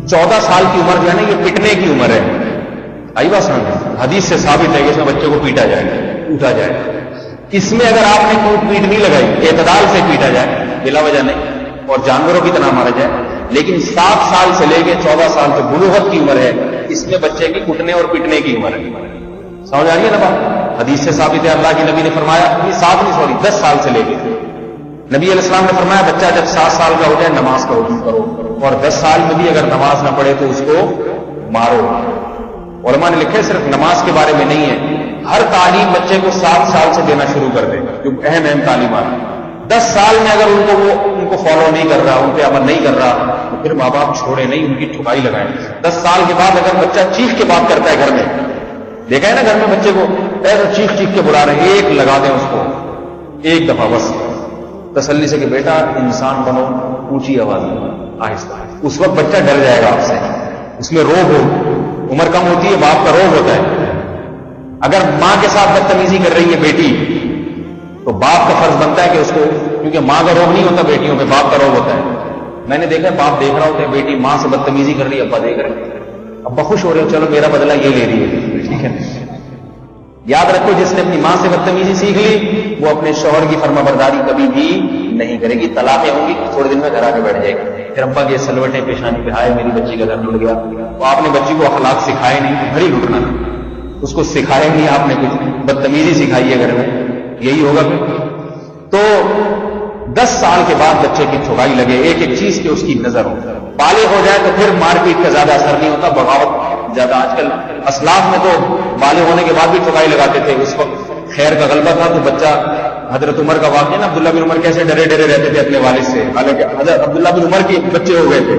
14 سال کی عمر جو ہے نا یہ پٹنے کی عمر ہے۔ آئی بات سمجھ؟ حدیث سے ثابت ہے کہ اس میں بچے کو پیٹا جائے، اٹھا جائے۔ اس میں اگر آپ نے کوئی پیٹ نہیں لگائی، اعتدال سے پیٹا جائے بلا وجہ نہیں، اور جانوروں کی طرح مارا جائے، لیکن 7 سال سے لے کے 14 سال تک بلوغت کی عمر ہے، اس میں بچے کی کٹنے اور پٹنے کی عمر ہے۔ سمجھ آ رہی ہے نا بات؟ حدیث سے ثابت ہے، اللہ کے نبی نے فرمایا 10 سال سے لے کے نبی علیہ السلام نے فرمایا بچہ جب 7 سال کا ہو جائے نماز کا حکم کرو، اور 10 سال میں بھی اگر نماز نہ پڑھے تو اس کو مارو۔ علماء نے لکھے صرف نماز کے بارے میں نہیں ہے، ہر تعلیم بچے کو 7 سال سے دینا شروع کر دے، جو اہم تعلیمات۔ 10 سال میں اگر ان کو فالو نہیں کر رہا، ان پہ عمل نہیں کر رہا، تو پھر ماں باپ چھوڑے نہیں، ان کی ٹھکائی لگائیں۔ 10 سال کے بعد اگر بچہ چیخ کے بات کرتا ہے گھر میں، دیکھا ہے نا گھر میں بچے کو ایسا چیخ کے بلا رہے ہیں، ایک لگا دیں اس کو ایک دفعہ بس، تسلی سے کہ بیٹا انسان بنو، اونچی آواز میں آہستہ۔ اس وقت بچہ ڈر جائے گا آپ سے، اس میں روب ہو، عمر کم ہوتی ہے، باپ کا روب ہوتا ہے۔ اگر ماں کے ساتھ بدتمیزی کر رہی ہے بیٹی تو باپ کا فرض بنتا ہے کہ اس کو، کیونکہ ماں کا روب نہیں ہوتا بیٹیوں پہ، باپ کا روب ہوتا ہے۔ میں نے دیکھا باپ دیکھ رہا ہوتا ہے بیٹی ماں سے بدتمیزی کر رہی ہے، ابا دیکھ رہے ہیں، ابا خوش ہو رہے ہو، چلو میرا بدلہ یہ لے رہی ہے، ٹھیک ہے۔ یاد رکھو جس نے اپنی ماں سے بدتمیزی سیکھ لی وہ اپنے شوہر کی فرما برداری کبھی بھی نہیں کرے گی، طلاقیں ہوں گی، تھوڑے دن میں گھر آ کے بیٹھ جائے گی، پھر ابا کے سلوٹیں پیشانی پہ آئے میری بچی کا گھر ٹوٹ گیا۔ تو آپ نے بچی کو اخلاق سکھائے نہیں، گھر ہی لٹنا، اس کو سکھائے نہیں آپ نے، کچھ بدتمیزی سکھائی ہے گھر میں، یہی ہوگا پھر۔ تو 10 سال کے بعد بچے کی ٹھکائی لگے، ایک ایک چیز کی اس کی نظر ہو، بالغ ہو جائے تو پھر مار پیٹ کا زیادہ اثر نہیں ہوتا، بغاوت زیادہ۔ آج کل اسلاف میں تو بالغ ہونے کے بعد بھی ٹھکائی لگاتے تھے، اس وقت خیر کا غلبہ تھا تو بچہ، حضرت عمر کا واقعہ نا، عبداللہ بن عمر کیسے ڈرے ڈرے رہتے تھے اپنے والد سے، حالانکہ حضرت عبداللہ بن عمر کے بچے ہو گئے تھے،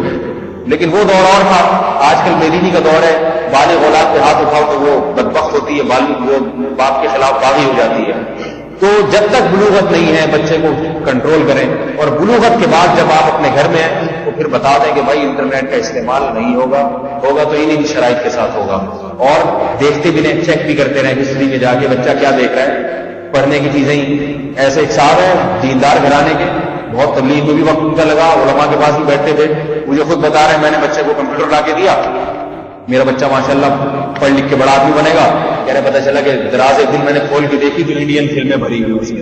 لیکن وہ دور اور تھا۔ آج کل بے دینی کا دور ہے، بالغ اولاد پہ ہاتھ اٹھاؤ تو وہ بدبخت ہوتی ہے، وہ باپ کے خلاف باغی ہو جاتی ہے۔ تو جب تک بلوغت نہیں ہے بچے کو کنٹرول کریں، اور بلوغت کے بعد جب آپ اپنے گھر میں ہیں تو پھر بتا دیں کہ بھائی انٹرنیٹ کا استعمال نہیں ہوگا تو انہی شرائط کے ساتھ ہوگا، اور دیکھتے بھی رہیں، چیک بھی کرتے رہیں ہسٹری میں جا کے بچہ کیا دیکھ رہا ہے۔ پڑھنے کی چیزیں ایسے ایک صاحب ہیں دیندار گھرانے کے، بہت تبلیغ میں بھی وقت ان کا لگا، علماء کے پاس بھی بیٹھتے تھے، مجھے خود بتا رہے ہیں میں نے بچے کو کمپیوٹر لا کے دیا، میرا بچہ ماشاءاللہ پڑھ لکھ کے بڑا آدمی بنے گا۔ کہہ رہے پتہ چلا کہ دراز ایک دن میں نے کھول کے دیکھی تو انڈین فلمیں بھری ہوئی اسی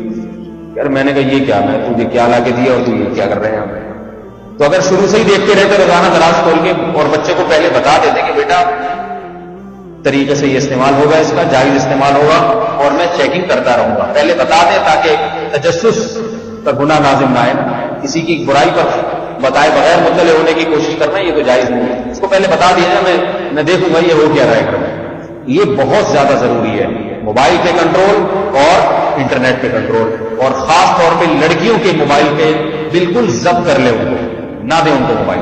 یار میں نے کہا یہ کیا، میں تجھے کیا لا کے دیا اور تو یہ کیا کر رہے ہیں؟ تو اگر شروع سے ہی دیکھتے رہتے روزانہ دراز کھول کے اور بچے کو پہلے بتا دیتے کہ بیٹا طریقے سے یہ استعمال ہوگا، اس کا جائز استعمال ہوگا اور میں چیکنگ کرتا رہوں گا، پہلے بتا دیں تاکہ تجسس کا گناہ لازم نہ آئے. کسی کی برائی پر بتائے بغیر مطلع ہونے کی کوشش کرنا یہ تو جائز نہیں ہے. اس کو پہلے بتا دیا میں دیکھوں گا یہ ہو کیا رہے گا. یہ بہت زیادہ ضروری ہے، موبائل پہ کنٹرول اور انٹرنیٹ پہ کنٹرول، اور خاص طور پہ لڑکیوں کے موبائل پہ بالکل ضبط کر لے، ان کو نہ دیں ان کو موبائل.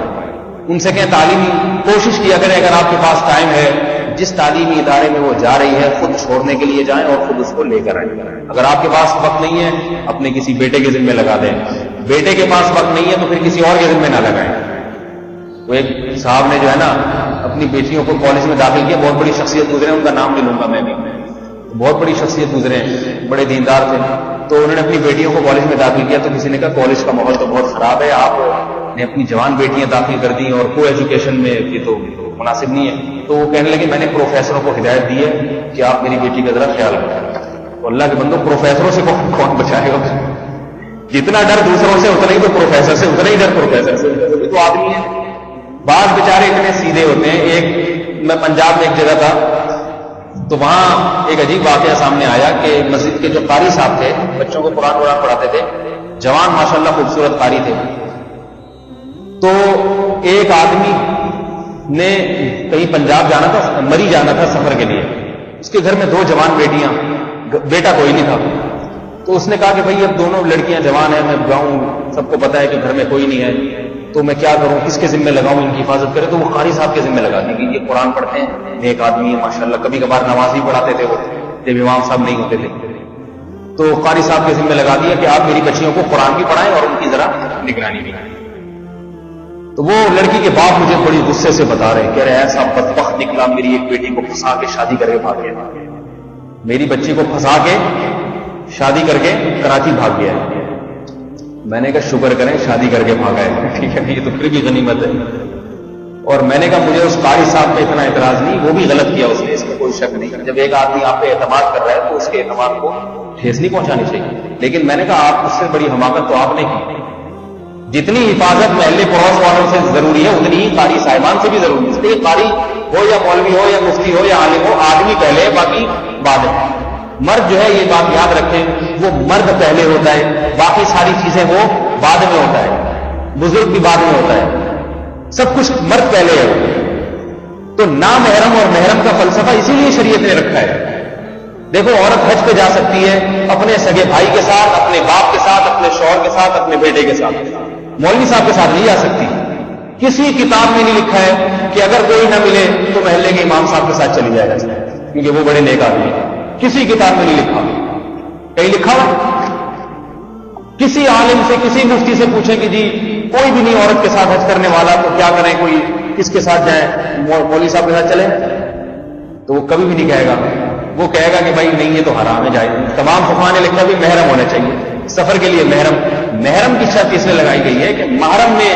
ان سے کہیں تعلیمی کوشش کیا کریں، اگر آپ کے پاس ٹائم ہے جس تعلیمی ادارے میں وہ جا رہی ہے خود چھوڑنے کے لیے جائیں اور خود اس کو لے کر آئیں. اگر آپ کے پاس وقت نہیں ہے اپنے کسی بیٹے کے ذمہ لگا دیں، بیٹے کے پاس وقت نہیں ہے تو پھر کسی اور کے ذمہ نہ لگائیں. وہ ایک صاحب نے جو ہے نا اپنی بیٹیوں کو کالج میں داخل کیا، بہت بڑی شخصیت گزرے، ان کا نام نہیں لوں گا میں بھی، بہت بڑی شخصیت گزرے ہیں، بڑے دیندار تھے. تو انہوں نے اپنی بیٹیوں کو کالج میں داخل کیا تو کسی نے کہا کالج کا ماحول تو بہت خراب ہے، آپ نے اپنی جوان بیٹیاں داخل کر دی اور کو ایجوکیشن میں یہ تو مناسب نہیں ہے. تو وہ کہنے لگے میں نے پروفیسروں کو ہدایت دی ہے کہ آپ میری بیٹی کا ذرا خیال رکھیں. تو اللہ کے بندوں پروفیسروں سے کون بچائے گا؟ جتنا ڈر دوسروں سے اتنا ہی تو پروفیسر سے، اتنا ہی ڈر پروفیسر سے، وہ تو آدمی ہے. بعض بیچارے اتنے سیدھے ہوتے ہیں. ایک میں پنجاب میں ایک جگہ تھا تو وہاں ایک عجیب واقعہ سامنے آیا کہ مسجد کے جو قاری صاحب تھے بچوں کو قرآن پڑھاتے تھے، جوان ماشاءاللہ خوبصورت قاری تھے. تو ایک آدمی نے کہیں پنجاب جانا تھا، مری جانا تھا سفر کے لیے. اس کے گھر میں 2 جوان بیٹیاں، بیٹا کوئی نہیں تھا. تو اس نے کہا کہ بھائی اب دونوں لڑکیاں جوان ہیں، میں جاؤں، سب کو پتا ہے کہ گھر میں کوئی نہیں ہے، تو میں کیا کروں، کس کے ذمہ لگاؤں ان کی حفاظت کرے. تو وہ قاری صاحب کے ذمہ لگا دی کہ یہ قرآن پڑھتے ہیں، ایک آدمی ہے ماشاءاللہ، کبھی کبھار نماز بھی پڑھاتے تھے وہ جب امام صاحب نہیں ہوتے تھے. تو قاری صاحب کے ذمہ لگا دیا کہ آپ میری بچیوں کو قرآن بھی پڑھائیں اور ان کی ذرا نگرانی بھی. تو وہ لڑکی کے باپ مجھے بڑی غصے سے بتا رہے، کہہ رہے ایسا بدبخت نکلا، میری ایک بیٹی کو پھنسا کے شادی کر کے بھاگ گیا، میری بچی کو پھنسا کے شادی کر کے کراچی بھاگ گیا. میں نے کہا شکر کریں شادی کر کے بھاگا ہے، ٹھیک ہے، یہ تو پھر بھی غنیمت ہے. اور میں نے کہا مجھے اس قاری صاحب پہ اتنا اعتراض نہیں، وہ بھی غلط کیا اس نے، اس میں کوئی شک نہیں. جب ایک آدمی آپ پہ اعتماد کر رہا ہے تو اس کے اعتماد کو ٹھیس نہیں پہنچانی چاہیے. لیکن میں نے کہا آپ اس سے بڑی حماقت تو آپ نے کی. جتنی حفاظت محلے پڑوس والوں سے ضروری ہے اتنی ہی قاری صاحبان سے بھی ضروری ہے. اس لیے قاری ہو یا مولوی ہو یا مفتی ہو یا عالم ہو، آدمی پہلے ہے باقی بعد میں. مرد جو ہے یہ بات یاد رکھیں، وہ مرد پہلے ہوتا ہے، باقی ساری چیزیں وہ بعد میں ہوتا ہے. بزرگ بھی بعد میں ہوتا ہے، سب کچھ مرد پہلے ہے. تو نامحرم اور محرم کا فلسفہ اسی لیے شریعت نے رکھا ہے. دیکھو عورت حج پہ جا سکتی ہے اپنے سگے بھائی کے ساتھ، اپنے باپ کے ساتھ، اپنے شوہر کے ساتھ، اپنے بیٹے کے ساتھ. مولوی صاحب کے ساتھ نہیں جا سکتی. کسی کتاب میں نہیں لکھا ہے کہ اگر کوئی نہ ملے تو محلے کے امام صاحب کے ساتھ چلی جائے گا، کیونکہ وہ بڑے نیک آدمی ہیں. کسی کتاب میں نہیں لکھا. کہیں لکھا ہوا؟ کسی عالم سے، کسی مفتی سے پوچھیں کہ جی کوئی بھی نہیں عورت کے ساتھ حج کرنے والا تو کیا کریں، کوئی کس کے ساتھ جائیں، مولوی صاحب کے ساتھ چلیں؟ تو وہ کبھی بھی نہیں کہے گا. وہ کہے گا کہ بھائی نہیں یہ تو حرام ہے، جائز. تمام فقہاء نے لکھا بھی محرم ہونا چاہیے. سفر کے لیے محرم کی شرط اس لیے لگائی گئی ہے کہ محرم میں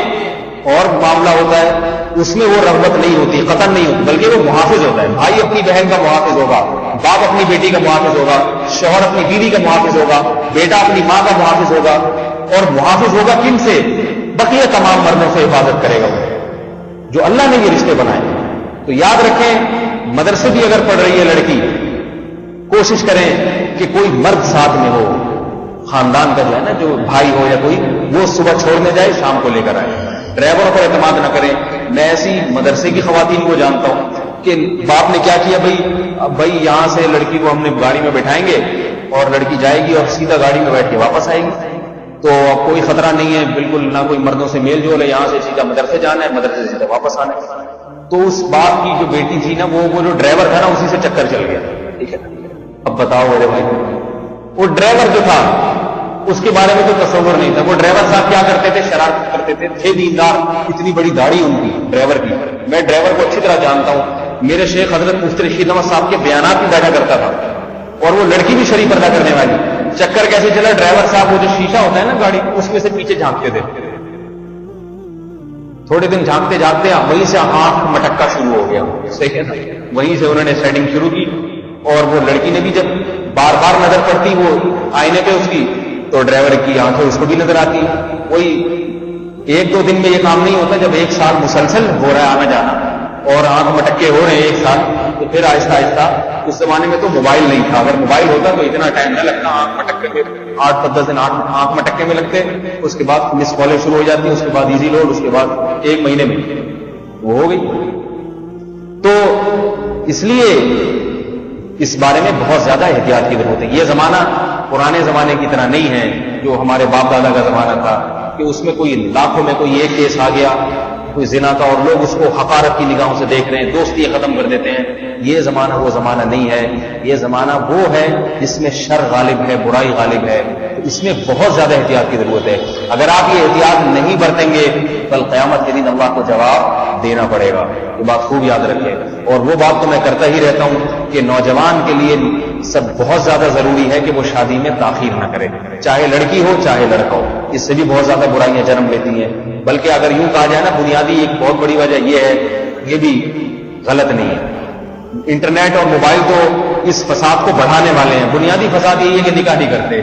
اور معاملہ ہوتا ہے، اس میں وہ رغبت نہیں ہوتی، قطن نہیں ہوتی، بلکہ وہ محافظ ہوتا ہے. بھائی اپنی بہن کا محافظ ہوگا، باپ اپنی بیٹی کا محافظ ہوگا، شوہر اپنی بیوی کا محافظ ہوگا، بیٹا اپنی ماں کا محافظ ہوگا. اور محافظ ہوگا کن سے؟ بقیہ تمام مردوں سے حفاظت کرے گا جو اللہ نے یہ رشتے بنائے. تو یاد رکھیں مدرسے بھی اگر پڑھ رہی ہے لڑکی، کوشش کریں کہ کوئی مرد ساتھ میں ہو، خاندان کا جو ہے نا، جو بھائی ہو یا کوئی، وہ صبح چھوڑنے جائے شام کو لے کر آئے. ڈرائیوروں پر اعتماد نہ کریں. میں ایسی مدرسے کی خواتین کو جانتا ہوں کہ باپ نے کیا کیا، بھائی یہاں سے لڑکی کو ہم نے گاڑی میں بٹھائیں گے اور لڑکی جائے گی اور سیدھا گاڑی میں بیٹھ کے واپس آئے گی، تو اب کوئی خطرہ نہیں ہے، بالکل نہ کوئی مردوں سے میل جول ہے، یہاں سے سیدھا مدرسے جانا ہے، مدرسے سے سیدھا واپس آنا ہے. تو اس باپ کی جو بیٹی تھی نا، وہ جو ڈرائیور تھا نا، اسی سے چکر چل گیا. ٹھیک ہے، اب بتاؤ میرے بھائی، وہ ڈرائیور جو تھا اس کے بارے میں تو تصور نہیں تھا. وہ ڈرائیور صاحب کیا کرتے تھے؟ شرارت کرتے تھے دیندار. اتنی بڑی داڑھی ان کی ڈرائیور کی. میں ڈرائیور کو اچھی طرح جانتا ہوں، میرے شیخ حضرت مفتی رشید احمد صاحب کے بیانات بھی بیٹھا کرتا تھا، اور وہ لڑکی بھی شریف پردہ کرنے والی. چکر کیسے چلا؟ ڈرائیور صاحب وہ جو شیشہ ہوتا ہے نا گاڑی، اس میں سے پیچھے جھانکتے تھے. تھوڑے دن جھانکتے جھانکتے وہیں سے آنکھ مٹکا شروع ہو گیا. صحیح ہے نا؟ وہیں سے انہوں نے سیٹنگ شروع کی. اور وہ لڑکی نے بھی جب بار بار نظر پڑتی وہ آئینے پہ اس کی، تو ڈرائیور کی آنکھیں اس کو بھی نظر آتی ہیں. کوئی ایک دو دن میں یہ کام نہیں ہوتا، جب ایک سال مسلسل ہو رہا ہے آنا جانا اور آنکھ مٹکے ہو رہے ہیں ایک سال، تو پھر آہستہ آہستہ. اس زمانے میں تو موبائل نہیں تھا، اگر موبائل ہوتا تو اتنا ٹائم نہ لگتا. آنکھ مٹکے میں 8-10 دن آنکھ مٹکے میں لگتے، اس کے بعد مس کالیں شروع ہو جاتی، اس کے بعد ایزی لوڈ، اس کے بعد 1 مہینے میں وہ ہو گئی. تو اس لیے اس بارے میں بہت زیادہ احتیاط کی ضرورت ہے. یہ زمانہ پرانے زمانے کی طرح نہیں ہے جو ہمارے باپ دادا کا زمانہ تھا کہ اس میں کوئی لاکھوں میں کوئی ایک کیس آ گیا کوئی زنا کا اور لوگ اس کو حقارت کی نگاہوں سے دیکھ رہے ہیں، دوستی ختم کر دیتے ہیں. یہ زمانہ وہ زمانہ نہیں ہے. یہ زمانہ وہ ہے جس میں شر غالب ہے، برائی غالب ہے. اس میں بہت زیادہ احتیاط کی ضرورت ہے. اگر آپ یہ احتیاط نہیں برتیں گے کل قیامت کے دن اللہ کو جواب دینا پڑے گا. یہ بات خوب یاد رکھیں. اور وہ بات تو میں کرتا ہی رہتا ہوں کہ نوجوان کے لیے سب بہت زیادہ ضروری ہے کہ وہ شادی میں تاخیر نہ کرے، چاہے لڑکی ہو چاہے لڑکا ہو. اس سے بھی بہت زیادہ برائیاں جنم لیتی ہیں. بلکہ اگر یوں کہا جائے نا، بنیادی ایک بہت بڑی وجہ یہ ہے، یہ بھی غلط نہیں ہے. انٹرنیٹ اور موبائل تو اس فساد کو بڑھانے والے ہیں. بنیادی فساد یہی ہے کہ نکاح نہیں کرتے،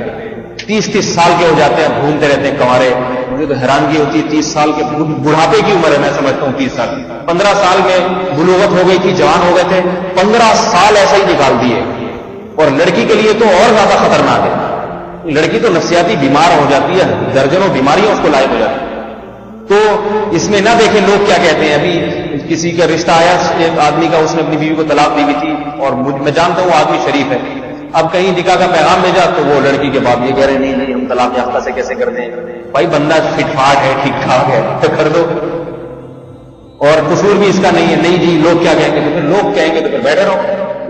30 سال کے ہو جاتے ہیں، گھومتے رہتے ہیں کنوارے. مجھے تو حیرانگی ہوتی ہے، 30 سال کے بڑھاپے کی عمر ہے میں سمجھتا ہوں 30 سال. 15 سال میں بلوغت ہو گئی تھی، جوان ہو گئے تھے، 15 سال ایسا ہی نکال دیے. اور لڑکی کے لیے تو اور زیادہ خطرناک ہے. لڑکی تو نفسیاتی بیمار ہو جاتی ہے، درجنوں بیماریاں اس کو لائق ہو جاتی ہیں. تو اس میں نہ دیکھیں لوگ کیا کہتے ہیں. ابھی کسی کا رشتہ آیا ایک آدمی کا، اس نے اپنی بیوی کو طلاق دی ہوئی تھی اور میں جانتا ہوں وہ آدمی شریف ہے. اب کہیں نکاح کا پیغام بھیجا تو وہ لڑکی کے باپ یہ کہہ رہے ہیں نہیں ہم طلاق یافتہ سے کیسے کر دیں. بھائی بندہ فٹ فاٹ ہے، ٹھیک ٹھاک ہے تو کر دو، اور قصور بھی اس کا نہیں ہے. نہیں جی لوگ کیا کہیں گے، تو پھر لوگ کہیں گے تو پھر بیٹھے رہو.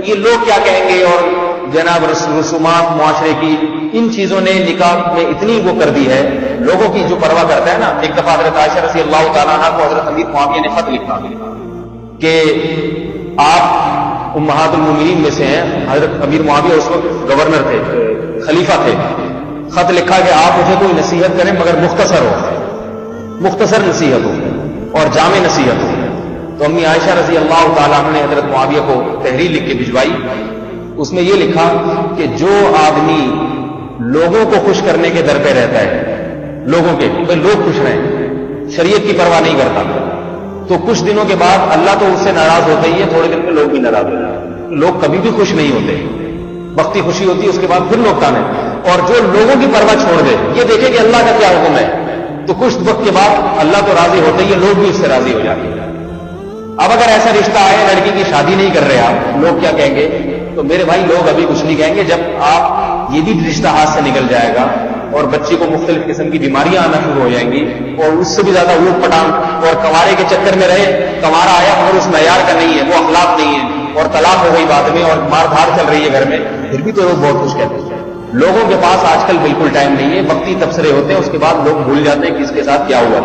یہ لوگ کیا کہیں گے اور جناب رسومات معاشرے کی، ان چیزوں نے نکاح میں اتنی وہ کر دی ہے. لوگوں کی جو پرواہ کرتا ہے نا. ایک دفعہ حضرت عائشہ رضی اللہ تعالیٰ عنہ کو حضرت امیر معاویہ نے خط لکھا کہ آپ امہات المومنین میں سے ہیں. حضرت امیر معاویہ اس وقت گورنر تھے، خلیفہ تھے. خط لکھا کہ آپ مجھے کوئی نصیحت کریں مگر مختصر ہو، مختصر نصیحت ہو اور جامع نصیحت ہو. تو امی عائشہ رضی اللہ تعالیٰ عنہ نے حضرت معاویہ کو تحریر لکھ کے بھجوائی. اس میں یہ لکھا کہ جو آدمی لوگوں کو خوش کرنے کے در پہ رہتا ہے، لوگوں کے لوگ خوش رہیں، شریعت کی پرواہ نہیں کرتا، تو کچھ دنوں کے بعد اللہ تو اس سے ناراض ہوتا ہی ہے، تھوڑے دن میں لوگ بھی ناراض ہو جاتے ہیں. لوگ کبھی بھی خوش نہیں ہوتے، وقتی خوشی ہوتی ہے اس کے بعد پھر لوگ تانے. اور جو لوگوں کی پرواہ چھوڑ دے، یہ دیکھے کہ اللہ کا کیا حکم ہے، تو کچھ وقت کے بعد اللہ تو راضی ہوتے ہی ہے، لوگ بھی اس سے راضی ہو جاتے ہیں. اب اگر ایسا رشتہ آئے، لڑکی کی شادی نہیں کر رہے آپ، لوگ کیا کہیں گے؟ تو میرے بھائی لوگ ابھی کچھ نہیں کہیں گے. جب آپ یہ بھی رشتہ ہاتھ سے نکل جائے گا اور بچے کو مختلف قسم کی بیماریاں آنا شروع ہو جائیں گی، اور اس سے بھی زیادہ اوٹ پٹانگ اور کنوارے کے چکر میں رہے، کنوارا آیا مگر اس معیار کا نہیں ہے، وہ اخلاق نہیں ہے، اور طلاق ہو گئی بعد میں اور مار دھاڑ چل رہی ہے گھر میں، پھر بھی تو لوگ بہت کچھ کہتے ہیں. لوگوں کے پاس آج کل بالکل ٹائم نہیں ہے. وقتی تبصرے ہوتے ہیں، اس کے بعد لوگ بھول جاتے ہیں کہ اس کے ساتھ کیا ہوا.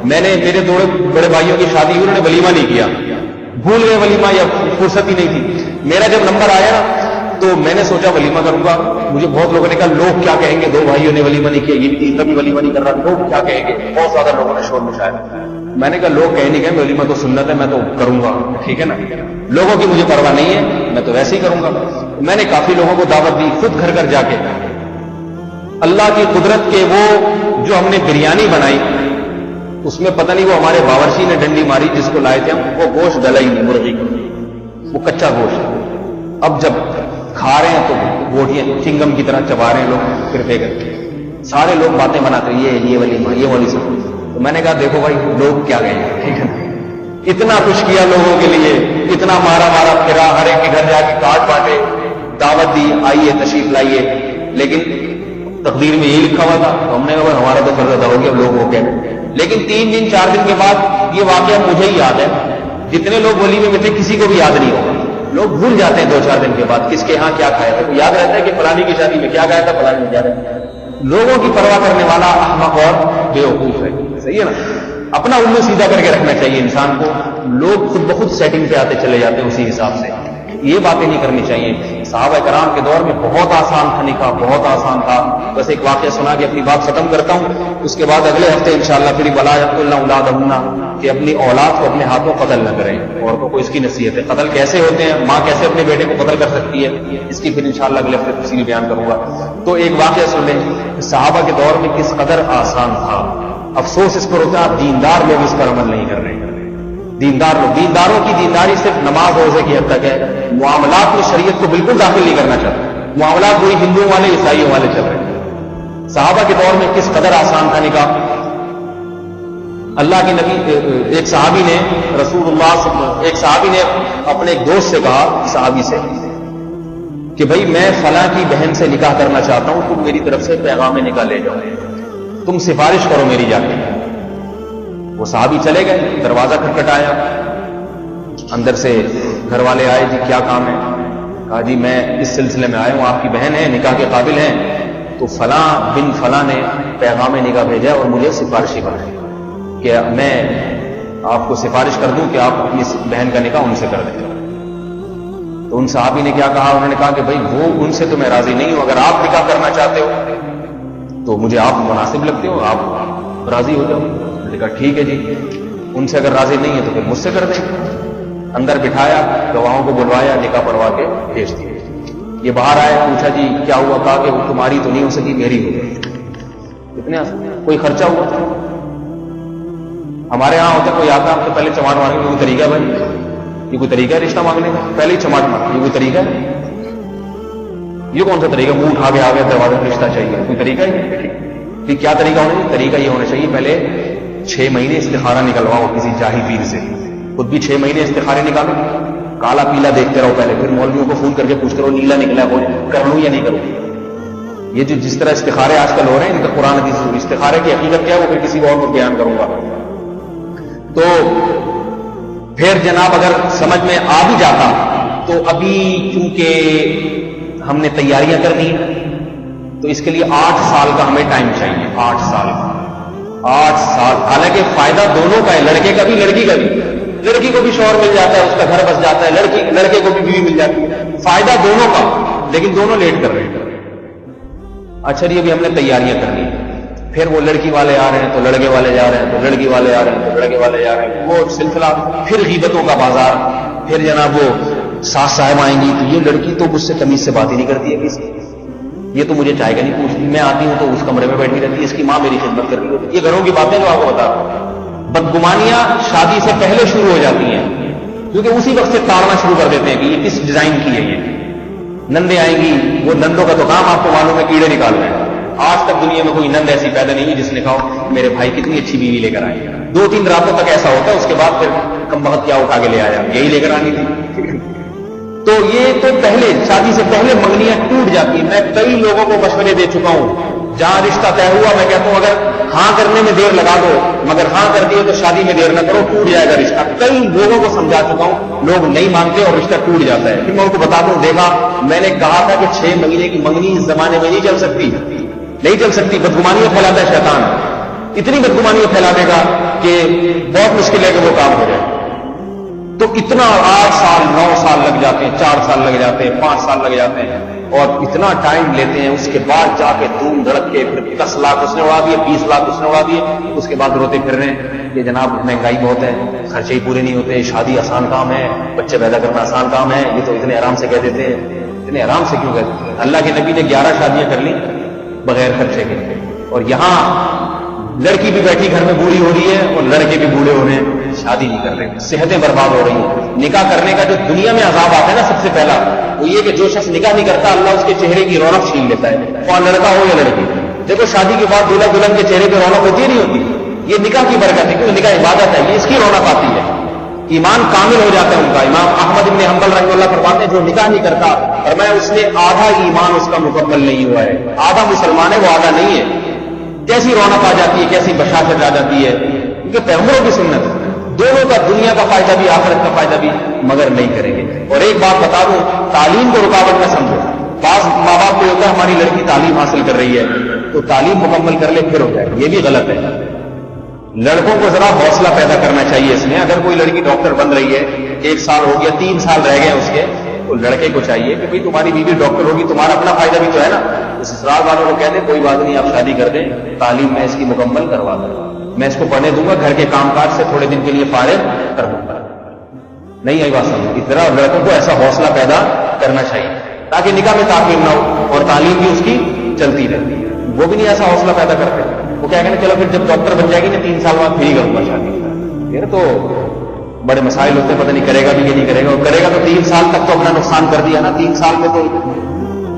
میں نے میرے دو بڑے بھائیوں کی شادی ہوئی، انہوں نے ولیمہ نہیں کیا، بھول گئے ولیمہ یا فرصت ہی نہیں تھی. میرا جب نمبر آیا نا تو میں نے سوچا ولیمہ کروں گا. مجھے بہت لوگوں نے کہا لوگ کیا کہیں گے، 2 بھائیوں نے ولیمہ نہیں کیا، یہ بھی تیسرا بھی ولیمہ نہیں کر رہا، لوگ کیا کہیں گے. بہت زیادہ لوگوں نے شور مچایا. میں نے کہا لوگ کہیں نہیں کہیں، ولیمہ تو سنت ہے، میں تو کروں گا، ٹھیک ہے نا. لوگوں کی مجھے پرواہ نہیں ہے، میں تو ویسے ہی کروں گا. میں نے کافی لوگوں کو دعوت دی، خود گھر گھر جا کے. اللہ کی قدرت کے وہ جو ہم نے بریانی بنائی، اس میں پتہ نہیں وہ ہمارے باورچی نے ڈنڈی ماری جس کو لائے تھے ہم، وہ گوشت ڈلا ہی نہیں، مرغی کا وہ کچا گوشت. اب جب کھا رہے ہیں تو بوٹیاں چنگم کی طرح چبا رہے ہیں لوگ، پھر پھینک کرتے. سارے لوگ باتیں بناتے ہیں یہ ولیمہ، یہ والی سب. تو میں نے کہا دیکھو بھائی لوگ کیا کہیں گے، ٹھیک ہے نا. اتنا کچھ کیا لوگوں کے لیے، اتنا مارا پھرا، ہر ایک کے گھر جا کے کارڈ بانٹے، دعوت دی، آئیے تشریف لائیے. لیکن تقدیر میں یہی لکھا ہوا تھا. ہم نے کہا ہمارا تو فرض ادا ہو گیا، لوگ ہو گئے. لیکن 3 دن 4 دن کے بعد یہ واقعہ مجھے ہی یاد ہے. جتنے لوگ ولیمے میں تھے کسی کو بھی یاد نہیں ہوگا. لوگ بھول جاتے ہیں 2-4 دن کے بعد کس کے ہاں کیا کھایا تھا. یاد رہتا ہے کہ فلانی کی شادی میں کیا کھایا تھا، فلانی میں کیا رہتا ہے. لوگوں کی پرواہ کرنے والا احمق اور بیوقوف ہے. صحیح ہے نا. اپنا الو سیدھا کر کے رکھنا چاہیے انسان کو. لوگ خود بخود سیٹنگ پہ آتے چلے جاتے ہیں اسی حساب سے. یہ باتیں نہیں کرنی چاہیے. صحابہ کرام کے دور میں بہت آسان تھا نکاح، بہت آسان تھا. بس ایک واقعہ سنا کے اپنی بات ختم کرتا ہوں. اس کے بعد اگلے ہفتے انشاءاللہ پھر ولا یقتلن اولادہن، کہ اپنی اولاد کو اپنے ہاتھوں قتل نہ کریں. عورتوں کو اس کی نصیحت ہے. قتل کیسے ہوتے ہیں، ماں کیسے اپنے بیٹے کو قتل کر سکتی ہے، اس کی پھر انشاءاللہ اگلے ہفتے تفصیل بیان کروں گا. تو ایک واقعہ سن لیں، صحابہ کے دور میں کس قدر آسان تھا. افسوس اس پر ہوتا ہے دیندار لوگ اس پر عمل نہیں کر رہے. دینداروں کی دینداری صرف نماز روزے کی حد تک ہے. معاملات میں شریعت کو بالکل داخل نہیں کرنا چاہتے. معاملات وہی ہندوؤں والے عیسائیوں والے چل رہے ہیں. صحابہ کے دور میں کس قدر آسان تھا نکاح. اللہ کے نبی ایک صحابی نے اپنے ایک دوست سے کہا، صحابی سے، کہ بھائی میں فلاں کی بہن سے نکاح کرنا چاہتا ہوں، تم میری طرف سے پیغام نکاح لے جاؤ، تم سفارش کرو میری جا کے. وہ صحابی چلے گئے، دروازہ کھٹکھٹایا، اندر سے گھر والے آئے، جی کیا کام ہے؟ کہا جی میں اس سلسلے میں آیا ہوں، آپ کی بہن ہے، نکاح کے قابل ہیں، تو فلاں بن فلاں نے پیغام نکاح بھیجا اور مجھے سفارشی بنائی کہ میں آپ کو سفارش کر دوں کہ آپ اپنی بہن کا نکاح ان سے کر دیں. تو ان صحابی نے کیا کہا؟ انہوں نے کہا کہ بھائی وہ ان سے تو میں راضی نہیں ہوں، اگر آپ نکاح کرنا چاہتے ہو تو مجھے آپ مناسب لگتے ہو، آپ راضی ہو جاؤ. نے کہا ٹھیک ہے جی، ان سے اگر راضی نہیں ہے تو پھر مجھ سے کر دیں. اندر بٹھایا، گواہوں کو بلوایا، نکاح پڑھوا کے بھیج دیا. یہ باہر آئے، پوچھا جی کیا ہوا؟ کہا کہ وہ تمہاری تو نہیں ہو سکی، میری ہو گئی. اتنے کوئی خرچہ ہوا تھا؟ ہمارے ہاں ہوتا کوئی آتا تو پہلے چماٹ مانگنے کا کوئی طریقہ ہے بھائی؟ یہ کوئی طریقہ ہے رشتہ مانگنے کا؟ پہلے ہی چماٹ مانگنے، یہ کوئی طریقہ ہے؟ یہ کون سا طریقہ؟ منہ اٹھا کے آ گیا دروازے میں رشتہ چاہیے، کوئی طریقہ ہے؟ پھر کیا طریقہ ہونا چاہیے؟ طریقہ یہ ہونا چاہیے پہلے 6 مہینے استخارہ نکلواؤ کسی جاہل پیر سے. خود بھی 6 مہینے استخارے نکالو، کالا پیلا دیکھتے رہو پہلے، پھر مولویوں کو فون کر کے پوچھتے رہو نیلا نکلا ہے، کر لوں یا نہیں کروں. یہ جو جس طرح استخارے آج کل ہو رہے ہیں ان کا قرآن حدیث، استخارے کی حقیقت کیا ہے وہ پھر کسی اور کو بیان کروں گا. تو پھر جناب اگر سمجھ میں آ بھی جاتا تو ابھی چونکہ ہم نے تیاریاں کرنی ہیں تو اس کے لیے 8 سال کا ہمیں ٹائم چاہیے. 8 سال. حالانکہ فائدہ دونوں کا ہے، لڑکے کا بھی لڑکی کا بھی. لڑکی کو بھی شوہر مل جاتا ہے، اس کا گھر بس جاتا ہے، لڑکے کو بھی بیوی مل جاتی ہے، فائدہ دونوں کا. لیکن دونوں لیٹ کر رہے ہیں. اچھا جی ابھی ہم نے تیاریاں کرنی ہے، پھر وہ لڑکی والے آ رہے ہیں تو لڑکے والے جا رہے ہیں، تو لڑکی والے آ رہے ہیں تو لڑکے والے جا رہے ہیں، وہ سلسلہ. پھر غیبتوں کا بازار. پھر جناب وہ ساس صاحب آئیں گی تو یہ لڑکی تو مجھ سے تمیز سے بات ہی نہیں کرتی ہے کسی، یہ تو مجھے چائے کا نہیں پوچھتی، میں آتی ہوں تو اس کمرے میں بیٹھی رہتی ہے، اس کی ماں میری خدمت کر رہی ہوتی ہے. یہ گھروں کی باتیں جو آپ کو بتا رہا ہوں. بدگمانیاں شادی سے پہلے شروع ہو جاتی ہیں، کیونکہ اسی وقت سے تاڑنا شروع کر دیتے ہیں کہ یہ کس ڈیزائن کی ہے. یہ نندیں آئیں گی، وہ نندوں کا تو کام آپ کو معلوم ہے کیڑے نکال رہے ہیں. آج تک دنیا میں کوئی نند ایسی پیدا نہیں ہے جس نے کہا میرے بھائی کتنی اچھی بیوی لے کر آئے. 2-3 راتوں تک ایسا ہوتا ہے، اس کے بعد پھر کم وقت کیا اٹھا کے لے آیا، یہی لے کر آنی تھی. تو یہ تو پہلے شادی سے پہلے منگنیاں ٹوٹ جاتی ہیں. میں کئی لوگوں کو مشورے دے چکا ہوں، جہاں رشتہ طے ہوا میں کہتا ہوں اگر ہاں کرنے میں دیر لگا دو، مگر ہاں کر دیے تو شادی میں دیر نہ کرو، ٹوٹ جائے گا رشتہ. کئی لوگوں کو سمجھا چکا ہوں، لوگ نہیں مانتے اور رشتہ ٹوٹ جاتا ہے. پھر میں ان کو بتا دوں، دیکھا میں نے کہا تھا کہ 6 مہینے کی منگنی اس زمانے میں نہیں چل سکتی. بدگمانیاں پھیلاتا ہے شیطان، اتنی بدگمانیاں پھیلا دے گا کہ بہت مشکل ہے کہ وہ کام ہو جائے. تو اتنا 8 سال 9 سال لگ جاتے ہیں، 4 سال لگ جاتے ہیں، 5 سال لگ جاتے ہیں اور اتنا ٹائم لیتے ہیں. اس کے بعد جا کے دھوم دھڑک کے پھر 10 لاکھ اس نے اڑا دیے، 20 لاکھ اس نے اڑا دیے. اس کے بعد روتے پھر رہے ہیں کہ جناب مہنگائی بہت ہے، خرچے ہی پورے نہیں ہوتے، شادی آسان کام ہے، بچے پیدا کرنا آسان کام ہے، یہ تو اتنے آرام سے کہہ دیتے ہیں. اتنے آرام سے کیوں کہتے ہیں؟ اللہ کے نبی نے 11 شادیاں کر لی بغیر خرچے کے. اور یہاں لڑکی بھی بیٹھی گھر میں بوڑھی ہو رہی ہے اور لڑکے بھی بوڑھے ہو رہے ہیں، شادی نہیں کر رہے، صحتیں برباد ہو رہی ہیں. نکاح کرنے کا جو دنیا میں عذاب آتا ہے نا سب سے پہلا وہ یہ کہ جو شخص نکاح نہیں کرتا اللہ اس کے چہرے کی رونق چھین لیتا ہے، اور لڑکا ہو یا لڑکی. دیکھو شادی کے بعد دلہا دلہن کے چہرے پہ رونق ہوتی ہے نہیں ہوتی؟ یہ نکاح کی برکت ہے، کیونکہ نکاح عبادت ہے، یہ اس کی رونق آتی ہے. ایمان کامل ہو جاتا ہے ان کا. امام احمد بن حنبل رحمہ اللہ فرماتے ہیں جو نکاح نہیں کرتا اور میں اس نے آدھا ایمان اس کا مکمل نہیں ہوا ہے، آدھا مسلمان ہے وہ آدھا نہیں ہے. کیسی رونق آ جاتی ہے، کیسی بشاشت آ جاتی ہے، کیونکہ پیغمبروں کی سنت دونوں کا، دنیا کا فائدہ بھی آخرت کا فائدہ بھی، مگر نہیں کریں گے. اور ایک بات بتا دوں، تعلیم کو رکاوٹ نہ سمجھو. بعض ماں باپ کو ہوتا ہے ہماری لڑکی تعلیم حاصل کر رہی ہے تو تعلیم مکمل کر لے پھر ہو جائے، یہ بھی غلط ہے. لڑکوں کو ذرا حوصلہ پیدا کرنا چاہیے اس میں. اگر کوئی لڑکی ڈاکٹر بن رہی ہے، 1 سال ہو گیا، 3 سال رہ گئے اس کے، تو لڑکے کو چاہیے کہ بھئی تمہاری بیوی ڈاکٹر ہوگی، تمہارا اپنا فائدہ بھی تو ہے نا. تو سسرال والوں کو کہہ دیں کوئی بات نہیں، آپ شادی کر دیں، تعلیم میں اس کی مکمل کروا دوں گا، میں اس کو پڑھنے دوں گا، گھر کے کام کاج سے تھوڑے دن کے لیے فارغ کر دوں گا. نہیں آئی بات سمجھ. اس طرح لڑکوں کو ایسا حوصلہ پیدا کرنا چاہیے تاکہ نکاح میں تاخیر نہ ہو اور تعلیم بھی اس کی چلتی رہتی ہے. وہ بھی نہیں ایسا حوصلہ پیدا کرتے. وہ کیا کہنا چلو پھر جب ڈاکٹر بن جائے گی نا 3 سال بعد پھر ہی کروں گا شادی. پھر تو بڑے مسائل ہوتے ہیں، پتہ نہیں کرے گا بھی کہ نہیں کرے گا. اور کرے گا تو 3 سال تک تو اپنا نقصان کر دیا نا. 3 سال میں تو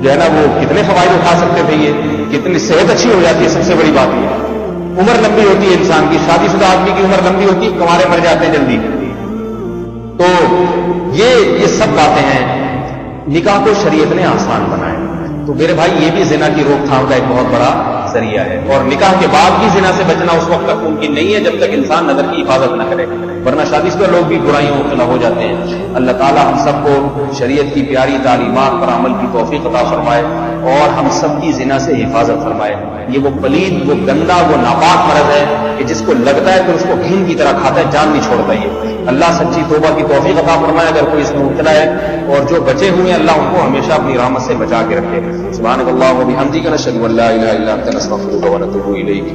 جو ہے نا وہ کتنے فوائد اٹھا سکتے تھے. یہ کتنی صحت اچھی ہو جاتی ہے، سب سے بڑی بات یہ. عمر لمبی ہوتی ہے انسان کی، شادی شدہ آدمی کی عمر لمبی ہوتی ہے، کنوارے مر جاتے ہیں جلدی. تو یہ سب باتیں ہیں. نکاح کو شریعت نے آسان بنایا. تو میرے بھائی یہ بھی زنا کی روک تھام کا ایک بہت بڑا ذریعہ ہے. اور نکاح کے بعد بھی زنا سے بچنا اس وقت تک ممکن نہیں ہے جب تک انسان نظر کی حفاظت نہ کرے، ورنہ شادی شدہ لوگ بھی برائیوں میں مبتلا ہو جاتے ہیں. اللہ تعالیٰ ہم سب کو شریعت کی پیاری تعلیمات پر عمل کی توفیق عطا فرمائے اور ہم سب کی زنا سے حفاظت فرمائے. یہ وہ پلید، وہ گندا، وہ ناپاک مرض ہے کہ جس کو لگتا ہے پھر اس کو گھین کی طرح کھاتا ہے، جان نہیں چھوڑتا. یہ اللہ سچی توبہ کی توفیق عطا فرمائے اگر کوئی اس میں مبتلا ہے، اور جو بچے ہوئے ہیں اللہ ان کو ہمیشہ اپنی رحمت سے بچا کے رکھے. سبحانک اللہم و بحمدک، نشہد ان لا الہ الا انت، نستغفرک و نتوب الیک.